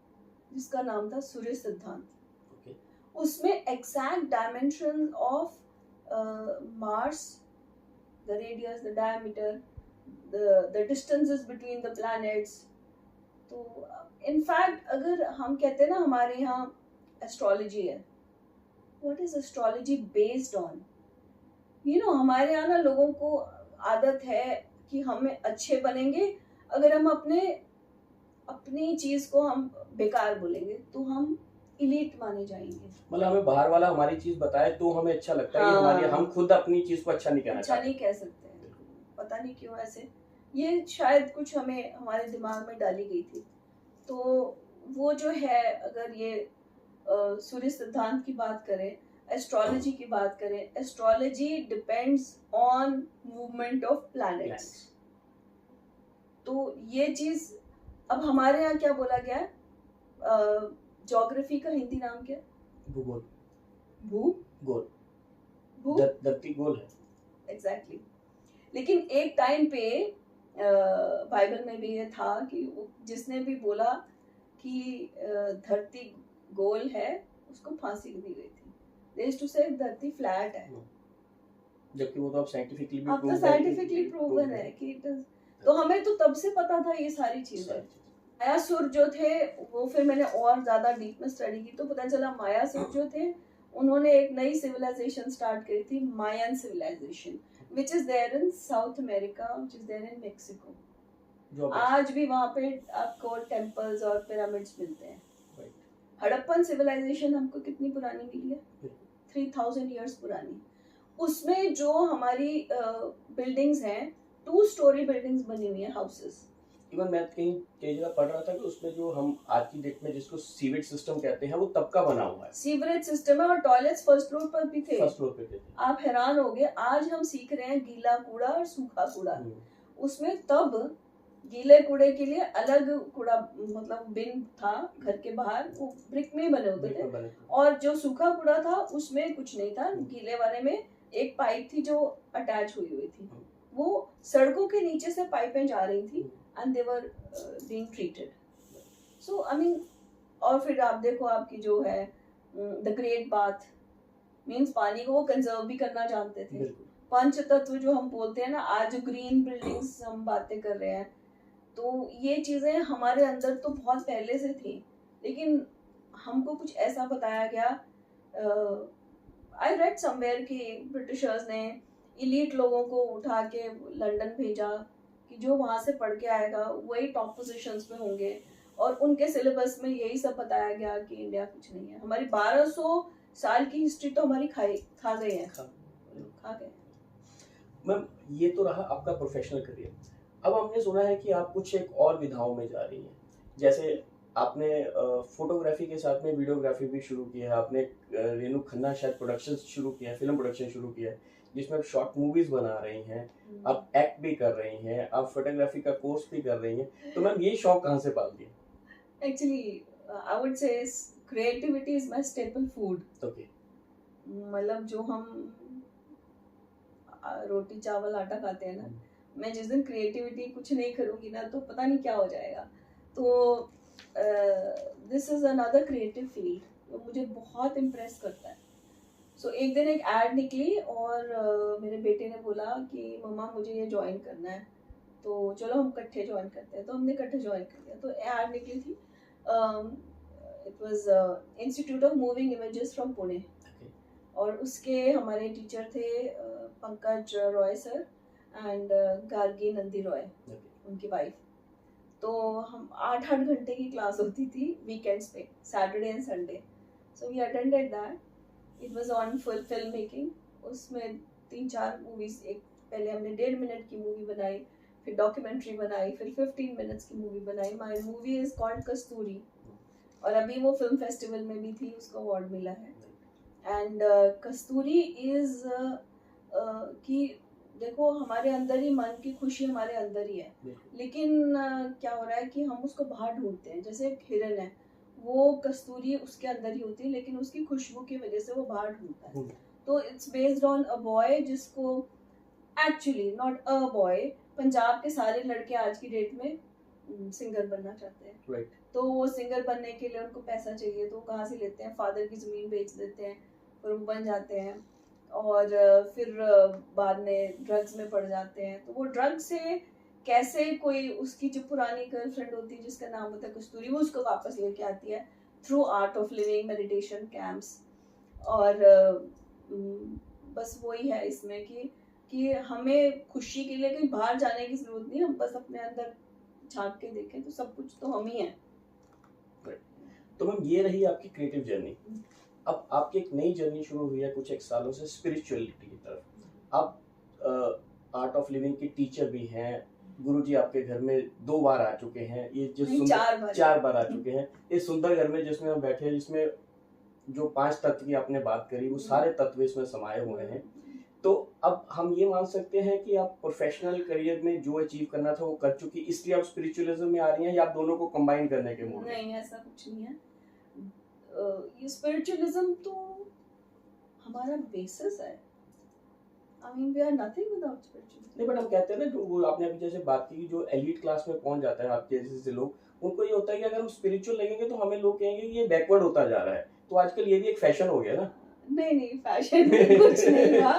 जिसका नाम था सूर्य सिद्धांत। उसमें exact dimension of Mars, the radius, the diameter, the distances between the planets। तो इनफैक्ट अगर हम कहते हैं ना हमारे यहाँ एस्ट्रोलॉजी है, what is astrology based on? हमारे यहाँ ना लोगों को आदत है कि हमें अच्छे बनेंगे अगर हम अपनी चीज को हम बेकार बोलेंगे तो हम इलीट माने जाएंगे। मतलब हमें बाहर वाला हमारी चीज बताए तो हमें अच्छा लगता है। हाँ। हमारी, हम खुद अपनी चीज को अच्छा नहीं कहना अच्छा नहीं कह सकते हैं, पता नहीं क्यों ऐसे। ये शायद कुछ हमारे दिमाग में डाली गई थी। तो वो जो है, अगर ये सूर्य सिद्धांत की बात करें, एस्ट्रोलॉजी की बात करें, astrology depends on movement of planets. तो ये चीज अब हमारे यहाँ क्या बोला गया है, ज्योग्राफी का हिंदी नाम क्या? भूगोल। भूगोल। धरती गोल है। एग्जैक्टली। लेकिन एक टाइम पे बाइबल में भी ये था कि जिसने भी बोला कि धरती गोल है उसको फांसी दी गई थी। They used to say धरती फ्लैट है, जबकि वो तो अब साइंटिफिकली प्रूवन है कि तो हमें तो तब से पता था ये सारी चीजें। मायासुर जो थे वो फिर मैंने और ज्यादा डीप में स्टडी की तो पता चला मायासुर जो थे उन्होंने एक नई सिविलाइजेशन स्टार्ट करी थी, मायन civilisation, which is there in South America, which is there in Mexico। आज भी वहाँ पे आपको टेम्पल्स और पिरामिड्स मिलते हैं। हड़प्पन सिविलाइजेशन हमको कितनी पुरानी मिली है? 3000 years पुरानी। उसमें जो हमारी बिल्डिंग्स हैं, 2 story बिल्डिंग्स बनी हुई हैं, हाउसेस। इवन मैं कई जगह पढ़ रहा था कि उसमें जो हम आज की डेट में जिसको सीवेज सिस्टम कहते हैं वो तब का बना हुआ है। सीवरेज सिस्टम है और टॉयलेट्स फर्स्ट फ्लोर पर भी थे। फर्स्ट फ्लोर पे थे। आप हैरान होगे, आज हम सीख रहे हैं गीला कूड़ा और सूखा कूड़ा। उसमें तब गीले कूड़े के लिए अलग कूड़ा, मतलब बिन था घर के बाहर, वो ब्रिक में बने होते थे, और जो सूखा कूड़ा था उसमें कुछ नहीं था। गीले वाले में एक पाइप थी जो अटैच हुई थी, वो सड़कों के नीचे से पाइपें जा रही थी and they were being treated। So I mean, और फिर आप देखो आपकी जो है the great bath means पानी को वो कंजर्व भी करना जानते थे। पंच तत्व जो हम बोलते हैं ना, आज ग्रीन बिल्डिंग्स हम बातें कर रहे हैं, तो ये चीजें हमारे अंदर तो बहुत पहले से थी, लेकिन हमको कुछ ऐसा बताया गया। आई रेड समवेयर कि ब्रिटिशर्स ने इलीट लोगों को उठा के लंदन भेजा कि जो वहाँ से पढ़ के आएगा वही टॉप पोजीशंस में होंगे, और उनके सिलेबस में यही सब बताया गया कि इंडिया कुछ नहीं है। हमारी 1200 साल की हिस्ट्री तो हमारी खा गए हैं। मैम, ये तो रहा आपका प्रोफेशनल करियर। अब हमने सुना है कि आप कुछ एक और विधाओं में जा रही हैं, जैसे आपने फोटोग्राफी के साथ में वीडियोग्राफी भी शुरू किया है, आपने रेणु खन्ना शायद प्रोडक्शन शुरू किया है, फिल्म प्रोडक्शन शुरू किया है, जिसमें आप शॉर्ट मूवीज बना रही हैं, आप एक्ट भी कर रही हैं, आप फोटोग्राफी का कोर्स भी कर रही हैं। तो मैम, ये शौक कहाँ से पाल दिया? Actually I would say creativity is my staple food. Okay. मतलब जो हम रोटी चावल आटा खाते हैं ना, मैं जिस दिन क्रिएटिविटी कुछ नहीं करूँगी ना तो पता नहीं क्या हो जाएगा। तो this is another creative field जो मुझे बहुत इम्प्रेस करता है। सो एक दिन एक एड निकली और मेरे बेटे ने बोला कि मम्मा मुझे ये ज्वाइन करना है, तो चलो हम इकट्ठे ज्वाइन करते हैं। तो हमने इकट्ठे ज्वाइन कर दिया। तो एड निकली थी, it was institute of moving images from Pune, और उसके हमारे टीचर थे पंकज रॉय सर एंड गार्गी नंदी रॉय, उनकी वाइफ। तो हम 8-8 घंटे की क्लास होती थी वीकेंड्स पे, Saturday and Sunday. So we attended that. It was on full film making. उसमें 3-4 मूवीज, एक पहले हमने 1.5 मिनट की मूवी बनाई, फिर डॉक्यूमेंट्री बनाई, फिर 15 मिनट्स की मूवी बनाई. माय मूवी इज कॉल्ड कस्तूरी, और अभी वो फिल्म फेस्टिवल में भी थी, उसको अवार्ड मिला है. एंड कस्तूरी इज कि देखो हमारे अंदर ही मन की खुशी हमारे अंदर ही है, लेकिन क्या हो रहा है कि हम उसको बाहर ढूंढते हैं. जैसे एक हिरन है, वो कस्तूरी उसके अंदर ही होती है, लेकिन उसकी खुशबू की वजह से वो बाहर ढूंढता है. तो it's based on a boy जिसको actually not a boy, Punjab के सारे लड़के आज की डेट में सिंगर बनना चाहते हैं. राइट. तो वो सिंगर बनने के लिए उनको पैसा चाहिए, तो कहाँ से लेते हैं? फादर की ज़मीन बेच देते हैं, फिर वो बन जाते हैं, और फिर बाद में ड्रग्स में पड़ जाते हैं. तो वो ड्रग्स से कैसे कोई उसकी जो पुरानी गर्लफ्रेंड होती है जिसका नाम होता है कस्तूरी, वो उसको वापस लेके आती है through art of living, meditation camps. और बस वही है इसमें कि हमें खुशी के लिए कहीं बाहर जाने की जरूरत नहीं, हम बस अपने अंदर झांक के देखें तो सब कुछ तो हम ही हैं. तो मैम ये रही आपकी क्रिएटिव जर्नी. अब आपकी एक नई जर्नी शुरू हुई है कुछ एक सालों से स्पिरिचुअलिटी की तरफ. आप आर्ट ऑफ लिविंग के टीचर भी हैं, गुरुजी आपके घर में 2 बार आ चुके हैं, ये जो 4 बार आ चुके हैं इस सुंदर घर में जिसमें हम बैठे हैं, जिसमें जो 5 तत्व की आपने बात करी वो सारे तत्व इसमें समाये हुए हैं. तो अब हम ये मान सकते हैं कि आप प्रोफेशनल करियर में जो अचीव करना था वो कर चुकी, इसलिए आप स्पिरिचुअलिज्म में आ रही हैं, या आप दोनों को कंबाइन करने के मूड में? नहीं, ऐसा कुछ नहीं है. ये स्पिरिचुअलिज्म तो हमारा बेसिस है. I mean, we are nothing without spiritualism. नहीं, बट हम कहते हैं ना, जो वो आपने अभी जैसे बात की, जो एलीट क्लास में पहुंच जाता है आपके जैसे लोग, उनको ये होता है कि अगर हम स्पिरिचुअल लगेंगे तो हमें लोग कहेंगे कि ये बैकवर्ड होता जा रहा है. तो आजकल ये भी एक फैशन हो गया ना. नहीं, फैशन कुछ नहीं था.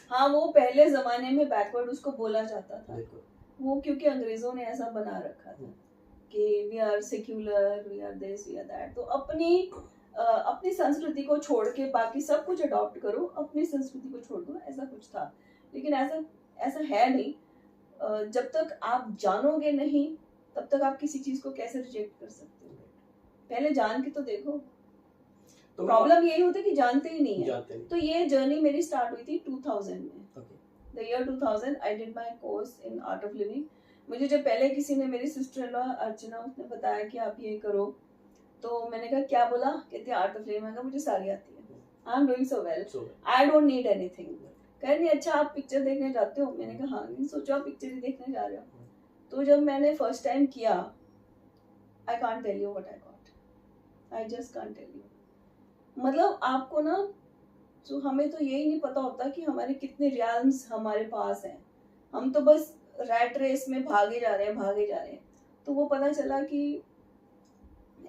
हाँ, वो पहले जमाने में बैकवर्ड उसको बोला जाता था, वो क्योंकि अंग्रेजों ने ऐसा बना रखा था कि we are secular, we are this, we are that. तो अपनी संस्कृति को छोड़ के बाकी सब कुछ अडॉप्ट करो, अपनी संस्कृति को छोड़ दो, ऐसा कुछ था. लेकिन ऐसा है नहीं. जब तक आप जानोगे नहीं तब तक आप किसी चीज को कैसे रिजेक्ट कर सकते हो? पहले जान के तो देखो. तो प्रॉब्लम यही होता है कि जानते ही नहीं है. तो ये जर्नी मेरी स्टार्ट हुई थी 2000 में. The year 2000 I did my course in art of living. मुझे जब पहले किसी ने, मेरी सिस्टर इन लॉ अर्चना, उसने बताया कि आप ये करो, तो मैंने कहा क्या बोला? कहती आर्ट ऑफ लिविंग. मैंने कहा मुझे सारी आती है, आई am doing so well, I don't need anything. कह रही अच्छा आप पिक्चर देखने जाते हो? मैंने कहा हाँ. नहीं, सोचो आप पिक्चर ही देखने जा रहे हो. तो जब मैंने फर्स्ट टाइम किया, I can't tell you what I got. I just can't tell you. मतलब आपको ना, तो हमें तो यही नहीं पता होता कि हमारे कितने रियल्म्स हमारे पास हैं. हम तो बस रैट रेस में भागे जा रहे हैं. तो वो पता चला कि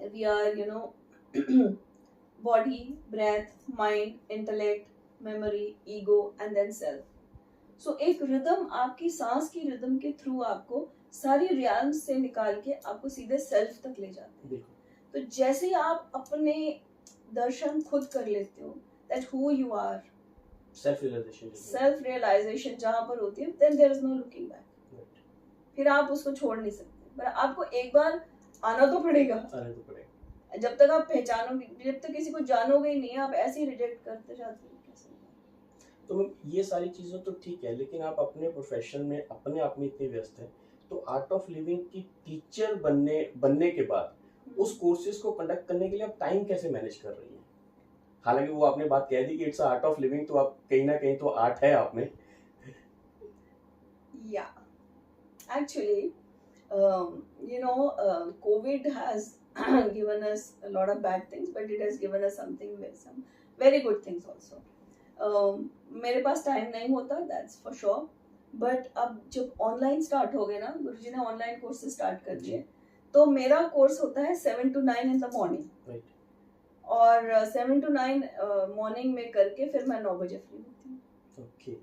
we are body, breath, mind, intellect, memory, ego and then self. So एक रिदम, आपकी सांस की रिदम के थ्रू आपको सारी रियल्म्स से निकाल के आपको सीधे सेल्फ तक ले जाते हैं. तो जैसे ही आप अपने दर्शन खुद कर लेते हो, that who you are, self realization जहाँ पर होती है, then there is no looking back. फिर आप उसको छोड़ नहीं सकते. पर आपको एक बार आना तो पड़ेगा. जब तक आप पहचानोगे, जब तक किसी को जानोगे ही नहीं, आप ऐसे ही रिजेक्ट करते जाते हो. तो ये सारी चीजें तो ठीक है, लेकिन आप अपने प्रोफेशन में अपने आप में इतने व्यस्त हैं, तो आर्ट ऑफ लिविंग की टीचर बनने के बाद उस कोर्सेज को कंडक्ट करने के लिए आप टाइम कैसे मैनेज कर रही हैं? हालांकि वो आपने बात कह दी कि इट्स आर्ट ऑफ लिविंग, तो आप कहीं ना कहीं तो आर्ट है आप में. या actually COVID has given us a lot of bad things, but it has given us some very good things also. मेरे पास टाइम नहीं होता, that's for sure. बट अब जब ऑनलाइन स्टार्ट हो गए ना, गुरुजी ने ऑनलाइन कोर्सेज स्टार्ट कर दिए, तो मेरा कोर्स होता है 7 to 9 इन द मॉर्निंग. और 7 to 9 मॉर्निंग में करके फिर मैं 9 बजे फ्री होती हूँ. Okay.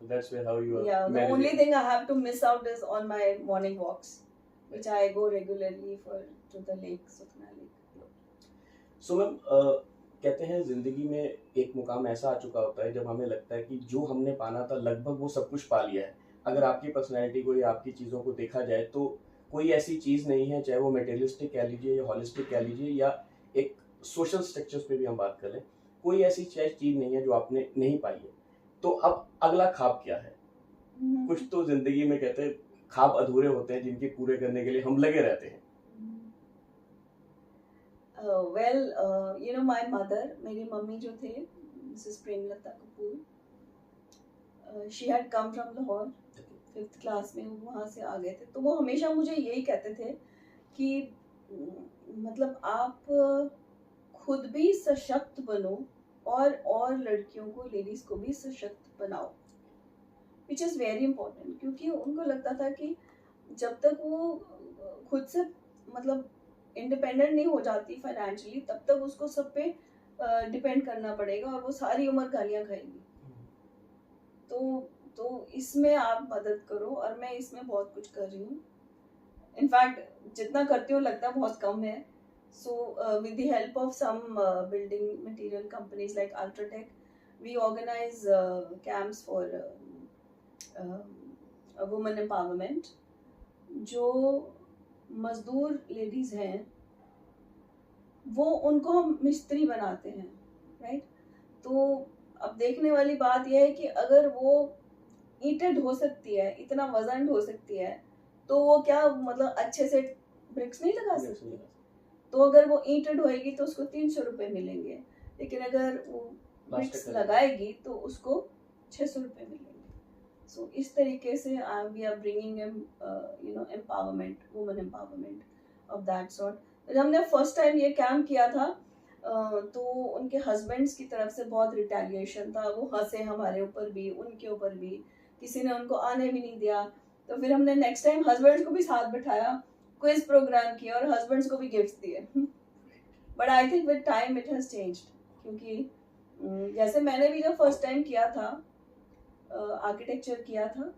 So that's where how you are. Yeah, the only thing I have to miss out is on my morning walks, which I go regularly to the lake, Sukhna Lake. So ma'am, कहते हैं जिंदगी में एक मुकाम ऐसा आ चुका होता है जब हमें लगता है कि जो हमने पाना था लगभग वो सब कुछ पा लिया है. अगर आपकी पर्सनैलिटी को या आपकी चीज़ों को देखा जाए तो कोई ऐसी चीज़ नहीं है, चाहे वो मेटेरियलिस्टिक कह लीजिए या हॉलिस्टिक कह लीजिए या एक सोशल स्ट्रक्चर्स पे भी हम बात करें, कोई ऐसी चीज़ नहीं है जो आपने नहीं पाई है. तो अब अगला ख्वाब क्या है? कुछ तो जिंदगी में कहते हैं ख्वाब अधूरे होते हैं जिनके पूरे करने के लिए हम लगे रहते हैं? माय मदर, मेरी मम्मी जो थे, Mrs Premlata Kapoor, she had come from Lahore, 5th class में वो वहाँ से आ गए थे। तो वो हमेशा मुझे यही कहते थे कि मतलब आप खुद भी सशक्त बनो और लड़कियों को, लेडीज को भी सशक्त बनाओ, विच इज़ वेरी इंपॉर्टेंट। क्योंकि उनको लगता था कि जब तक वो खुद से मतलब इंडिपेंडेंट नहीं हो जाती फाइनेंशियली, तब तक उसको सब पे डिपेंड करना पड़ेगा और वो सारी उम्र गालियाँ खाएगी। तो इसमें आप मदद करो, और मैं इसमें बहुत कुछ कर रही हूँ। इनफैक्ट जितना करती हूँ लगता बहुत कम है। So with the help of some building material companies like UltraTech, we organise camps for women empowerment. जो मजदूर लेडीज हैं वो, उनको हम मिस्त्री बनाते हैं, राइट। तो अब देखने वाली बात यह है कि अगर वो ईंटें ढो सकती है, इतना वजन ढो सकती है, तो वो क्या मतलब अच्छे से ब्रिक्स नहीं लगा सकती। तो अगर वो ईंटें ढोएगी तो उसको 300 रुपये मिलेंगे, लेकिन अगर वो ब्रिक्स लगाएगी तो उसको 600 रुपये मिलेंगे। सो इस तरीके से we are bringing empowerment, women empowerment of that sort. जब हमने फर्स्ट टाइम ये कैंप किया था तो उनके हस्बैंड्स की तरफ से बहुत रिटेलिएशन था। वो हंसे हमारे ऊपर भी, उनके ऊपर भी, किसी ने उनको आने भी नहीं दिया। तो फिर हमने नेक्स्ट टाइम हस्बैंड्स को भी साथ बिठाया, क्विज प्रोग्राम किया और हस्बैंड्स को भी गिफ्ट दिए। But I think with time it has changed, क्योंकि जैसे मैंने भी जब फर्स्ट टाइम किया था, आर्किटेक्चर किया था,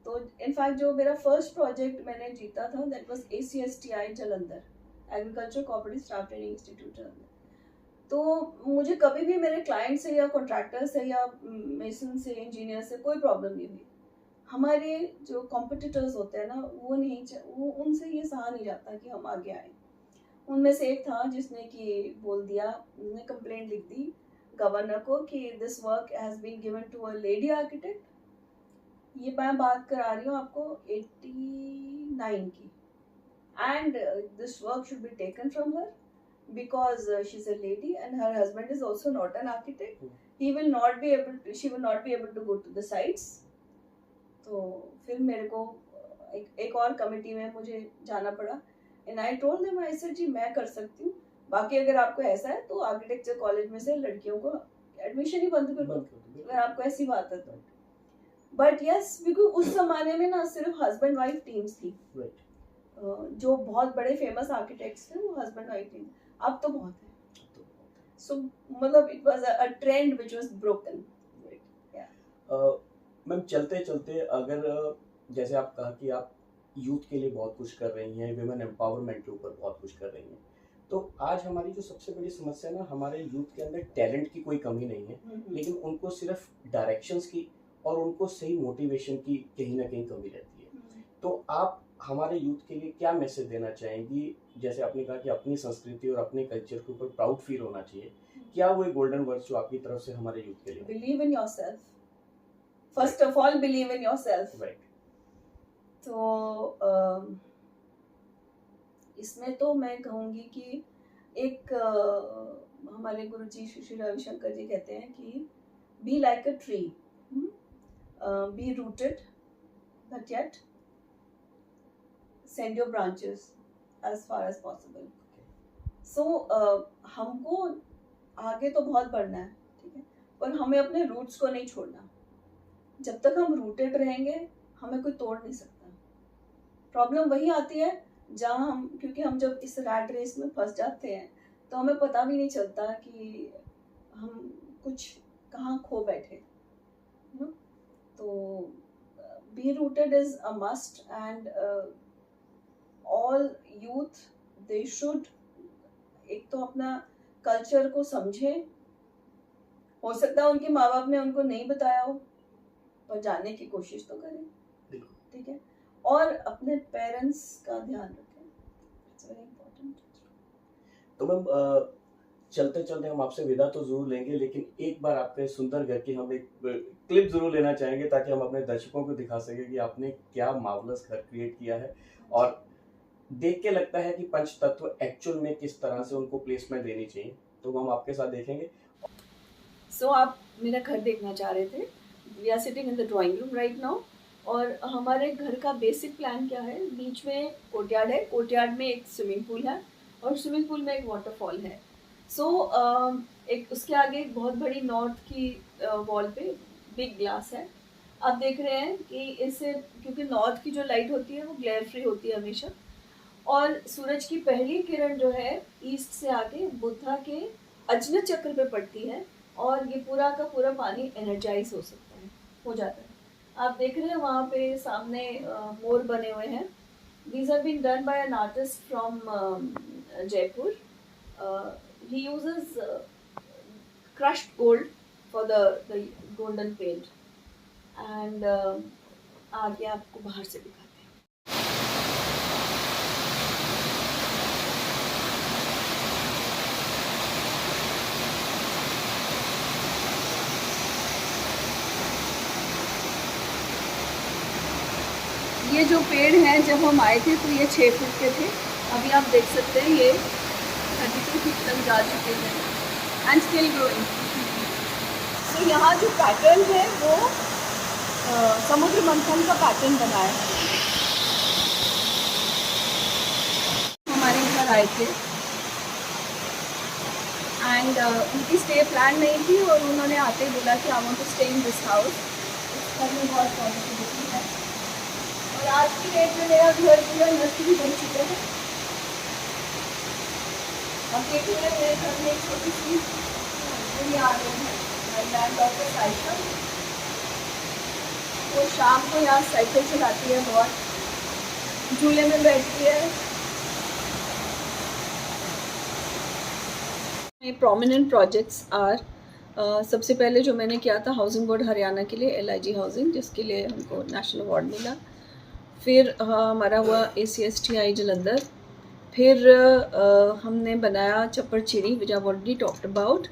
तो इनफैक्ट जो मेरा फर्स्ट प्रोजेक्ट मैंने जीता था that was ACSTI Jalandhar, agriculture cooperative staff training institute Jalandhar. तो मुझे कभी भी मेरे क्लाइंट से या कॉन्ट्रैक्टर से या मेसन से, इंजीनियर से कोई प्रॉब्लम नहीं हुई। हमारे जो कॉम्पिटिटर्स होते हैं ना, वो उनसे ये सहा नहीं जाता कि हम आगे आए। उनमें से एक था जिसने कि बोल दिया, उन्होंने कंप्लेंट लिख दी गवर्नर को कि this work has been given to a lady architect. ये मैं बात करा रही हूँ आपको 89 की, and this work should be taken from her because she's a lady and her husband is also not an architect. She will not be able to go to the sites. तो फिर मेरे को एक और कमेटी में मुझे जाना पड़ा, and I told them, I said जी मैं कर सकती हूँ, बाकी अगर आपको ऐसा है तो आर्किटेक्चर कॉलेज में से लड़कियों को एडमिशन ही बंद कर दो अगर आपको ऐसी बात है तो। बट यस, बिकॉज उस जमाने में ना सिर्फ हस्बैंड वाइफ टीम्स थी, जो बहुत बड़े फेमस आर्किटेक्ट्स थे वो हस्बैंड वाइफ टीम। अब तो बहुत है। सो मतलब it was a trend which was broken. Ma'am चलते चलते अगर जैसे आप कहा कि आप यूथ के लिए बहुत कुछ कर रही हैं, वुमेन एम्पावरमेंट के ऊपर बहुत कुछ कर रही हैं, तो आज हमारी जो सबसे बड़ी समस्या ना, हमारे यूथ के अंदर टैलेंट की कोई कमी नहीं है, लेकिन उनको सिर्फ डायरेक्शंस की और उनको सही मोटिवेशन की कहीं ना कहीं कमी रहती है। तो आप हमारे यूथ के लिए क्या मैसेज देना चाहेंगी? जैसे आपने कहा कि अपनी संस्कृति और अपने कल्चर के ऊपर प्राउड फील होना चाहिए, क्या वो एक गोल्डन वर्ड्स जो आपकी तरफ से हमारे यूथ के लिए? Believe in yourself, first of all believe in yourself. Right. तो इसमें तो मैं कहूँगी कि एक हमारे गुरुजी श्री रविशंकर जी कहते हैं कि be like a tree, be rooted but yet send your branches as far as possible. So हमको आगे तो बहुत बढ़ना है, ठीक है, पर हमें अपने रूट्स को नहीं छोड़ना। जब तक हम रूटेड रहेंगे हमें कोई तोड़ नहीं सकता। प्रॉब्लम वही आती है जहाँ हम, क्योंकि हम जब इस रैट रेस में फंस जाते हैं तो हमें पता भी नहीं चलता कि हम कुछ कहाँ खो बैठे, तो be rooted is a must, and all youth they should एक तो अपना कल्चर को समझे। हो सकता है उनके माँ बाप ने उनको नहीं बताया हो, पर जानने की कोशिश तो करें, ठीक है, और अपने पेरेंट्स का ध्यान रखें, इट्स वेरी इम्पोर्टेंट। तो मैम चलते चलते हम आपसे विदा तो जरूर लेंगे, लेकिन एक बार आपके सुंदर घर की हम एक क्लिप जरूर लेना चाहेंगे ताकि हम अपने दर्शकों को दिखा सके कि आपने क्या मार्वलस घर क्रिएट किया है, और देख के लगता है कि पंच तत्व एक्चुअल में किस तरह से उनको प्लेसमेंट देनी चाहिए, तो वो हम आपके साथ देखेंगे। सो आप मेरा घर देखना चाह रहे थे। We are sitting in the drawing room right now. और हमारे घर का बेसिक प्लान क्या है, बीच में कोर्टयार्ड है, कोर्टयार्ड में एक स्विमिंग पूल है और स्विमिंग पूल में एक वाटरफॉल है। सो एक उसके आगे एक बहुत बड़ी नॉर्थ की वॉल पे बिग ग्लास है। आप देख रहे हैं कि इससे, क्योंकि नॉर्थ की जो लाइट होती है वो ग्लेयर फ्री होती है हमेशा, और सूरज की पहली किरण जो है ईस्ट से आके बुद्धा के अजनत चक्र पे पड़ती है और ये पूरा का पूरा पानी एनर्जाइज हो सकता है, हो जाता है। आप देख रहे हैं वहाँ पे सामने मोर बने हुए हैं। These have been done by an artist from Jaipur. He uses crushed gold for the golden paint. And आगे आपको बाहर से दिखाते हैं। ये जो पेड़ हैं जब हम आए थे तो ये 6 फुट के थे, अभी आप देख सकते हैं ये 32 फीट तक जा चुके हैं एंड स्टिल ग्रोइंग। तो यहाँ जो पैटर्न है वो समुद्र मंथन का पैटर्न बना है। हमारे घर आए थे एंड उनकी स्टे प्लान नहीं थी और उन्होंने आते ही बोला कि I want to stay in this house. इस घर में बहुत पॉजिटिविटी है और आज की डेट में मेरा घर पूरा नर्सरी बन चुका है। अब देखिए मेरे घर में एक छोटी सी आ रही है, लैंड डॉक्टर साइकिल। वो शाम को यहाँ साइकिल चलाती है, बहुत झूले में बैठती है। प्रोमिनेंट प्रोजेक्ट्स आर, सबसे पहले जो मैंने किया था हाउसिंग बोर्ड हरियाणा के लिए, LIG हाउसिंग, जिसके लिए हमको नेशनल अवार्ड मिला। फिर हमारा हुआ ACSTI जलंधर। फिर हमने बनाया Chapparchiri, which I already talked about,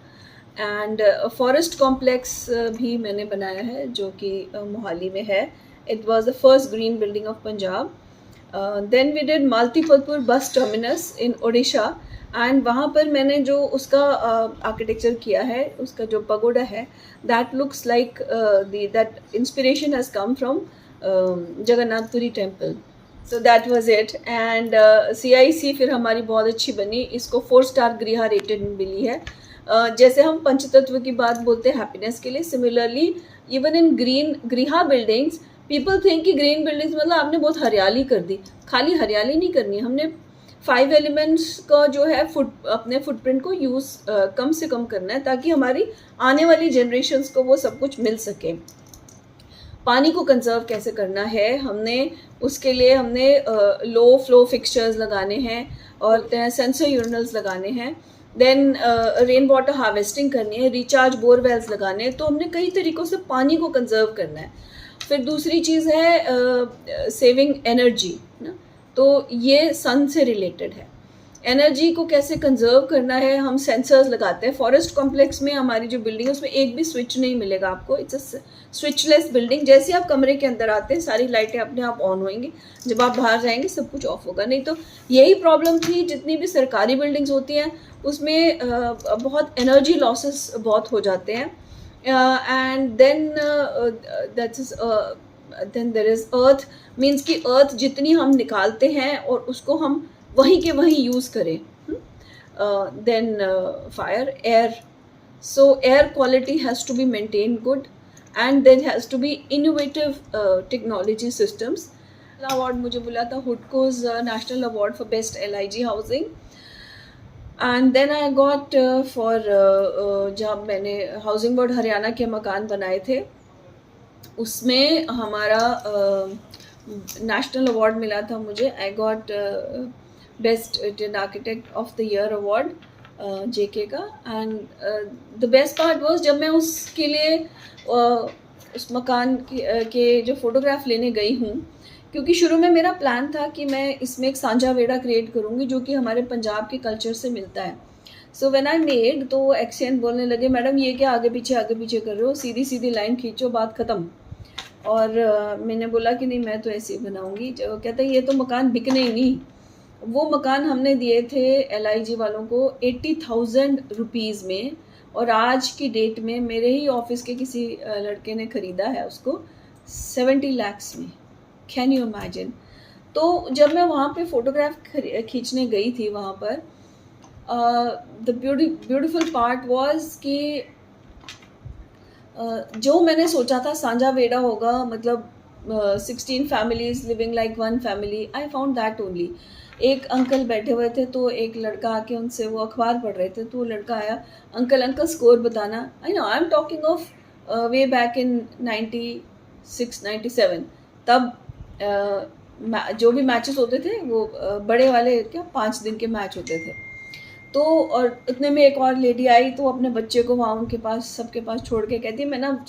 and forest complex भी मैंने बनाया है जो कि मोहाली में है। It was the first green building of Punjab. Then we did Maltipatpur bus terminus in Odisha, and वहाँ पर मैंने जो उसका आर्किटेक्चर किया है, उसका जो पगोडा है, that looks like that inspiration has come from Jagannath Puri temple. So that was it. And CIC फिर हमारी बहुत अच्छी बनी, इसको 4 स्टार गृहा रेटेड मिली है। जैसे हम पंचतत्व की बात बोलते हैं हैप्पीनेस के लिए, सिमिलरली इवन इन ग्रीन गृहा बिल्डिंग्स, पीपल थिंक कि ग्रीन बिल्डिंग्स मतलब आपने बहुत हरियाली कर दी। खाली हरियाली नहीं करनी, हमने 5 एलिमेंट्स का जो है अपने फुटप्रिंट को यूज़ कम से कम करना है ताकि हमारी आने वाली जनरेशन्स को वो सब कुछ मिल सके। पानी को कंजर्व कैसे करना है, हमने उसके लिए हमने लो फ्लो फिक्सचर्स लगाने हैं और सेंसर यूरिनल्स लगाने हैं। देन रेन वाटर हार्वेस्टिंग करनी है, रिचार्ज बोरवेल्स लगाने हैं। तो हमने कई तरीक़ों से पानी को कंजर्व करना है। फिर दूसरी चीज़ है सेविंग एनर्जी ना, तो ये सन से रिलेटेड है। एनर्जी को कैसे कंजर्व करना है, हम सेंसर्स लगाते हैं। फॉरेस्ट कॉम्प्लेक्स में हमारी जो बिल्डिंग है उसमें एक भी स्विच नहीं मिलेगा आपको, इट्स अ स्विचलेस बिल्डिंग। जैसे आप कमरे के अंदर आते हैं सारी लाइटें अपने आप ऑन होंगी, जब आप बाहर जाएंगे सब कुछ ऑफ होगा। नहीं तो यही प्रॉब्लम थी, जितनी भी सरकारी बिल्डिंग्स होती हैं उसमें बहुत एनर्जी लॉसेस बहुत हो जाते हैं। And then then there is earth, means कि अर्थ जितनी हम निकालते हैं और उसको हम वहीं के वहीं यूज़ करें। Then fire, air, so air quality has to be maintain good and then has to be innovative technology systems. Award मुझे मिला था HUDCO's national award for best LIG housing. And then I got for जब मैंने housing board Haryana के मकान बनाए थे उसमें हमारा नेशनल अवार्ड मिला था मुझे। I got best Indian architect of the year award JK का। And the best part was जब मैं उसके लिए उस मकान के जो फ़ोटोग्राफ लेने गई हूँ, क्योंकि शुरू में मेरा प्लान था कि मैं इसमें एक सांझा वेड़ा क्रिएट करूँगी जो कि हमारे पंजाब के कल्चर से मिलता है। सो व्हेन आई मेड, तो एक्सेंट बोलने लगे, मैडम ये क्या आगे पीछे कर रहे हो, सीधी सीधी लाइन खींचो, बात ख़त्म। और मैंने बोला कि नहीं, मैं तो ऐसे ही बनाऊंगी। जो कहता है ये तो मकान बिकने ही नहीं। वो मकान हमने दिए थे LIG वालों को 80,000 रुपीज़ में, और आज की डेट में मेरे ही ऑफिस के किसी लड़के ने ख़रीदा है उसको 70 lakhs में। Can you imagine? तो जब मैं वहाँ पे फ़ोटोग्राफ खींचने गई थी वहाँ पर, द ब्यूटीफुल पार्ट वॉज कि जो मैंने सोचा था सांझा वेड़ा होगा, मतलब 16 families living like one family, I found that only. एक अंकल बैठे हुए थे, तो एक लड़का आके उनसे, वो अखबार पढ़ रहे थे, तो वो लड़का आया, अंकल स्कोर बताना। I know, I am talking of way back in 96-97। तब जो भी मैचेस होते थे वो बड़े वाले, क्या 5 दिन के मैच होते थे। तो और इतने में एक और लेडी आई, तो अपने बच्चे को वहाँ उनके पास, सबके पास छोड़ के कहती है, मैं ना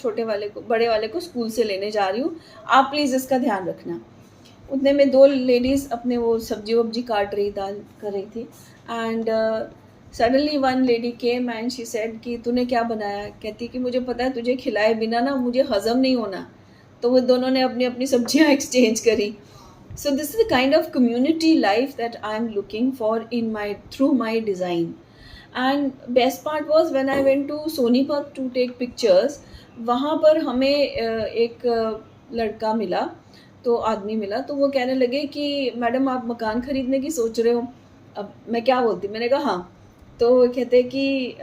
बड़े वाले को स्कूल से लेने जा रही हूँ, आप प्लीज़ इसका ध्यान रखना। उतने में 2 लेडीज़ अपने वो सब्जी वब्जी काट रही, दाल कर रही थी, and suddenly one lady came and she said कि तूने क्या बनाया? कहती कि मुझे पता है तुझे खिलाए बिना ना मुझे हज़म नहीं होना। तो वो दोनों ने अपनी अपनी सब्जियाँ एक्सचेंज करी। So this is the kind of community life that I'm looking for through my design. And best part was when I went to Sonipat to take pictures, वहाँ पर हमें एक लड़का मिला, तो आदमी मिला, तो वो कहने लगे कि मैडम आप मकान ख़रीदने की सोच रहे हो? अब मैं क्या बोलती, मैंने कहा हाँ। तो वो कहते कि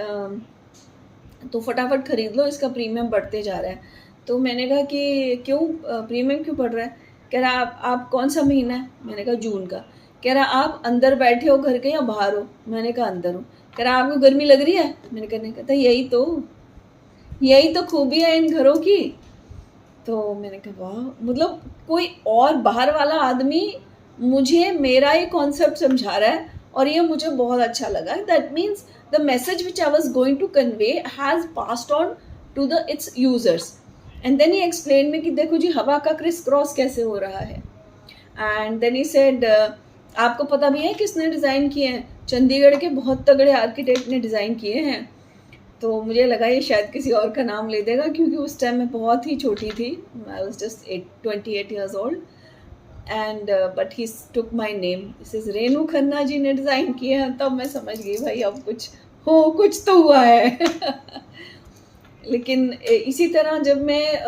तो फटाफट ख़रीद लो, इसका प्रीमियम बढ़ते जा रहा है। तो मैंने कहा कि क्यों, प्रीमियम क्यों बढ़ रहा है? कह रहा आप कौन सा महीना है? मैंने कहा जून का। कह रहा आप अंदर बैठे हो घर के या बाहर हो? मैंने कहा अंदर हूँ। कह रहा आपको गर्मी लग रही है? मैंने कहा नहीं। कहता यही तो खूबी है इन घरों की। तो मैंने कहा वाह, मतलब कोई और बाहर वाला आदमी मुझे मेरा ये कॉन्सेप्ट समझा रहा है, और ये मुझे बहुत अच्छा लगा। That means the message which I was going to convey has passed on to the its users. And then he explain में कि देखो जी हवा का क्रिस क्रॉस कैसे हो रहा है। एंड देन ही सेड आपको पता भी है किसने डिज़ाइन किए हैं? चंडीगढ़ के बहुत तगड़े आर्किटेक्ट ने डिज़ाइन किए हैं। तो मुझे लगा ये शायद किसी और का नाम ले देगा, क्योंकि उस टाइम मैं बहुत ही छोटी थी, I was just 28 years old, and but he took my name, this is Renu Khanna ji ने डिज़ाइन किए हैं। तब मैं समझ गई भाई अब कुछ तो हुआ है। लेकिन इसी तरह जब मैं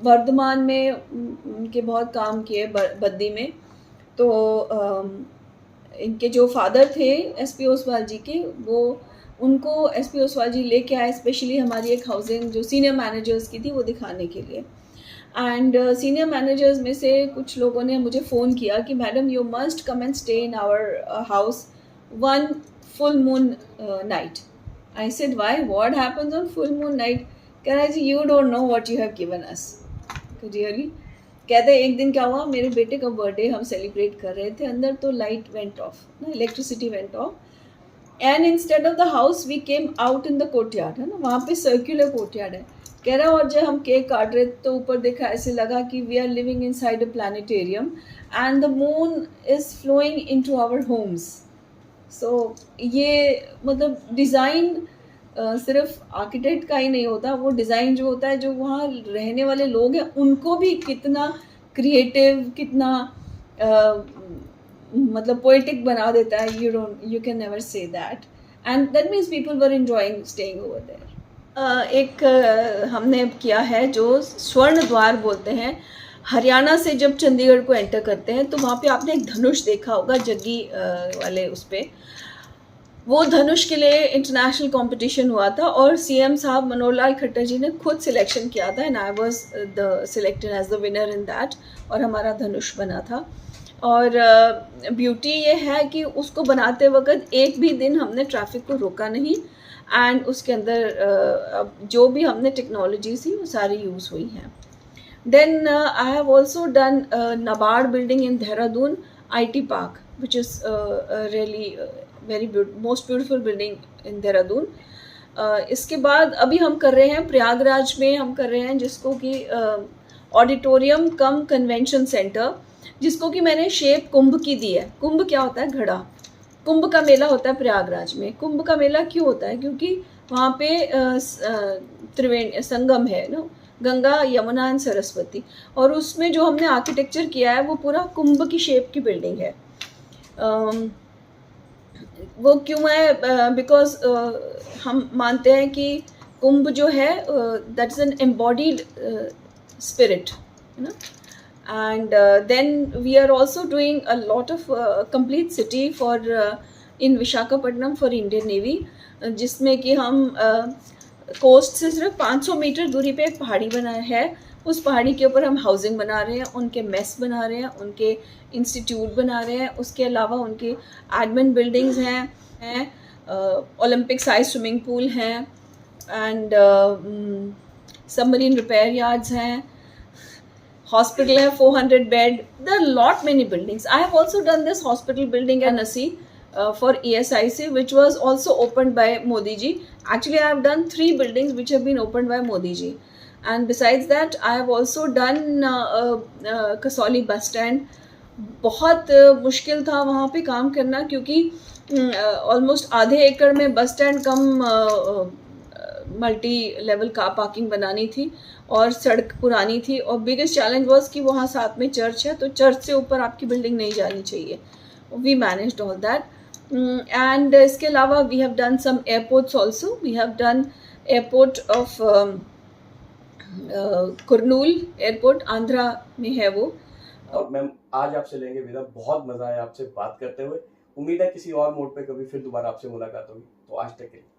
वर्धमान में उनके बहुत काम किए बद्दी में, तो इनके जो फादर थे SP ओसवाल जी के, वो उनको SP ओसवाल जी लेके आए स्पेशली हमारी एक हाउसिंग जो सीनियर मैनेजर्स की थी वो दिखाने के लिए। एंड सीनियर मैनेजर्स में से कुछ लोगों ने मुझे फ़ोन किया कि madam you must come and stay in our house one full moon night. I said why, what happens on full moon night? कह रहा है जी you don't know what you have given us. Really? कहते हैं एक दिन क्या हुआ, मेरे बेटे का बर्थडे हम सेलिब्रेट कर रहे थे अंदर, तो light went off, electricity went off, and instead of the house we came out in the courtyard, है ना, वहाँ पे सर्कुलर कोर्टयार्ड है। कह रहा और जब हम केक काट रहे तो ऊपर देखा, ऐसे लगा कि we are living inside a planetarium and the moon is flowing into our homes. So ये मतलब डिज़ाइन सिर्फ आर्किटेक्ट का ही नहीं होता, वो डिज़ाइन जो होता है, जो वहाँ रहने वाले लोग हैं उनको भी कितना क्रिएटिव, कितना मतलब पोएटिक बना देता है। You can never say that, and that means people were enjoying staying over there. एक हमने किया है जो स्वर्ण द्वार बोलते हैं। हरियाणा से जब चंडीगढ़ को एंटर करते हैं तो वहाँ पे आपने एक धनुष देखा होगा, जग्गी वाले उस पर, वो धनुष के लिए इंटरनेशनल कंपटीशन हुआ था और CM साहब मनोहर लाल खट्टर जी ने खुद सिलेक्शन किया था, and I was the selected as the winner in that, और हमारा धनुष बना था। और ब्यूटी ये है कि उसको बनाते वक्त एक भी दिन हमने ट्रैफिक को रोका नहीं, एंड उसके अंदर जो भी हमने टेक्नोलॉजी थी वो सारी यूज़ हुई हैं। Then I have also done NABARD building in Dehradun IT park, which is really very most beautiful building in Dehradun. इसके बाद अभी हम कर रहे हैं प्रयागराज में, हम कर रहे हैं जिसको कि ऑडिटोरियम कम कन्वेंशन सेंटर, जिसको कि मैंने शेप कुंभ की दी है। कुंभ क्या होता है? घड़ा। कुंभ का मेला होता है प्रयागराज में। कुंभ का मेला क्यों होता है? क्योंकि वहाँ पे त्रिवेणी संगम है ना, गंगा यमुना एंड सरस्वती, और उसमें जो हमने आर्किटेक्चर किया है वो पूरा कुंभ की शेप की बिल्डिंग है। वो क्यों है? बिकॉज हम मानते हैं कि कुंभ जो है that is an embodied spirit, है ना। And then we are also doing a lot of complete city for in Visakhapatnam for Indian Navy, जिसमें कि हम कोस्ट से सिर्फ 500 मीटर दूरी पे एक पहाड़ी बनाया है। उस पहाड़ी के ऊपर हम हाउसिंग बना रहे हैं, उनके मेस बना रहे हैं, उनके इंस्टीट्यूट बना रहे हैं, उसके अलावा उनके एडमिन बिल्डिंग्स हैं, ओलंपिक साइज स्विमिंग पूल हैं, एंड सबमरीन रिपेयर यार्ड्स हैं, hospital है 400 bed. There are lot many buildings. I have also done this hospital building at Nasi for ESIC, which was also opened by Modi ji. Actually, I have done 3 buildings which have been opened by Modi ji. And besides that, I have also done Kasauli bus stand. बहुत मुश्किल था वहाँ पे काम करना, क्योंकि almost आधे एकड़ में बस स्टैंड कम मल्टी लेवल कार पार्किंग बनानी थी, और सड़क पुरानी थी, और बिगेस्ट चैलेंज वाज कि वहाँ साथ में चर्च है, तो चर्च से ऊपर आपकी बिल्डिंग नहीं जानी चाहिए। We managed all that, and इसके अलावा we have done some airports also. We have done airport of Kurnool airport, Andhra में है वो। और मैम आज आपसे लेंगे विदा, बहुत मजा आया आपसे बात करते हुए। उम्मीद है किसी और मोड पे कभी फिर दोबारा आपसे मुलाकात होगी। तो आज तक के लिए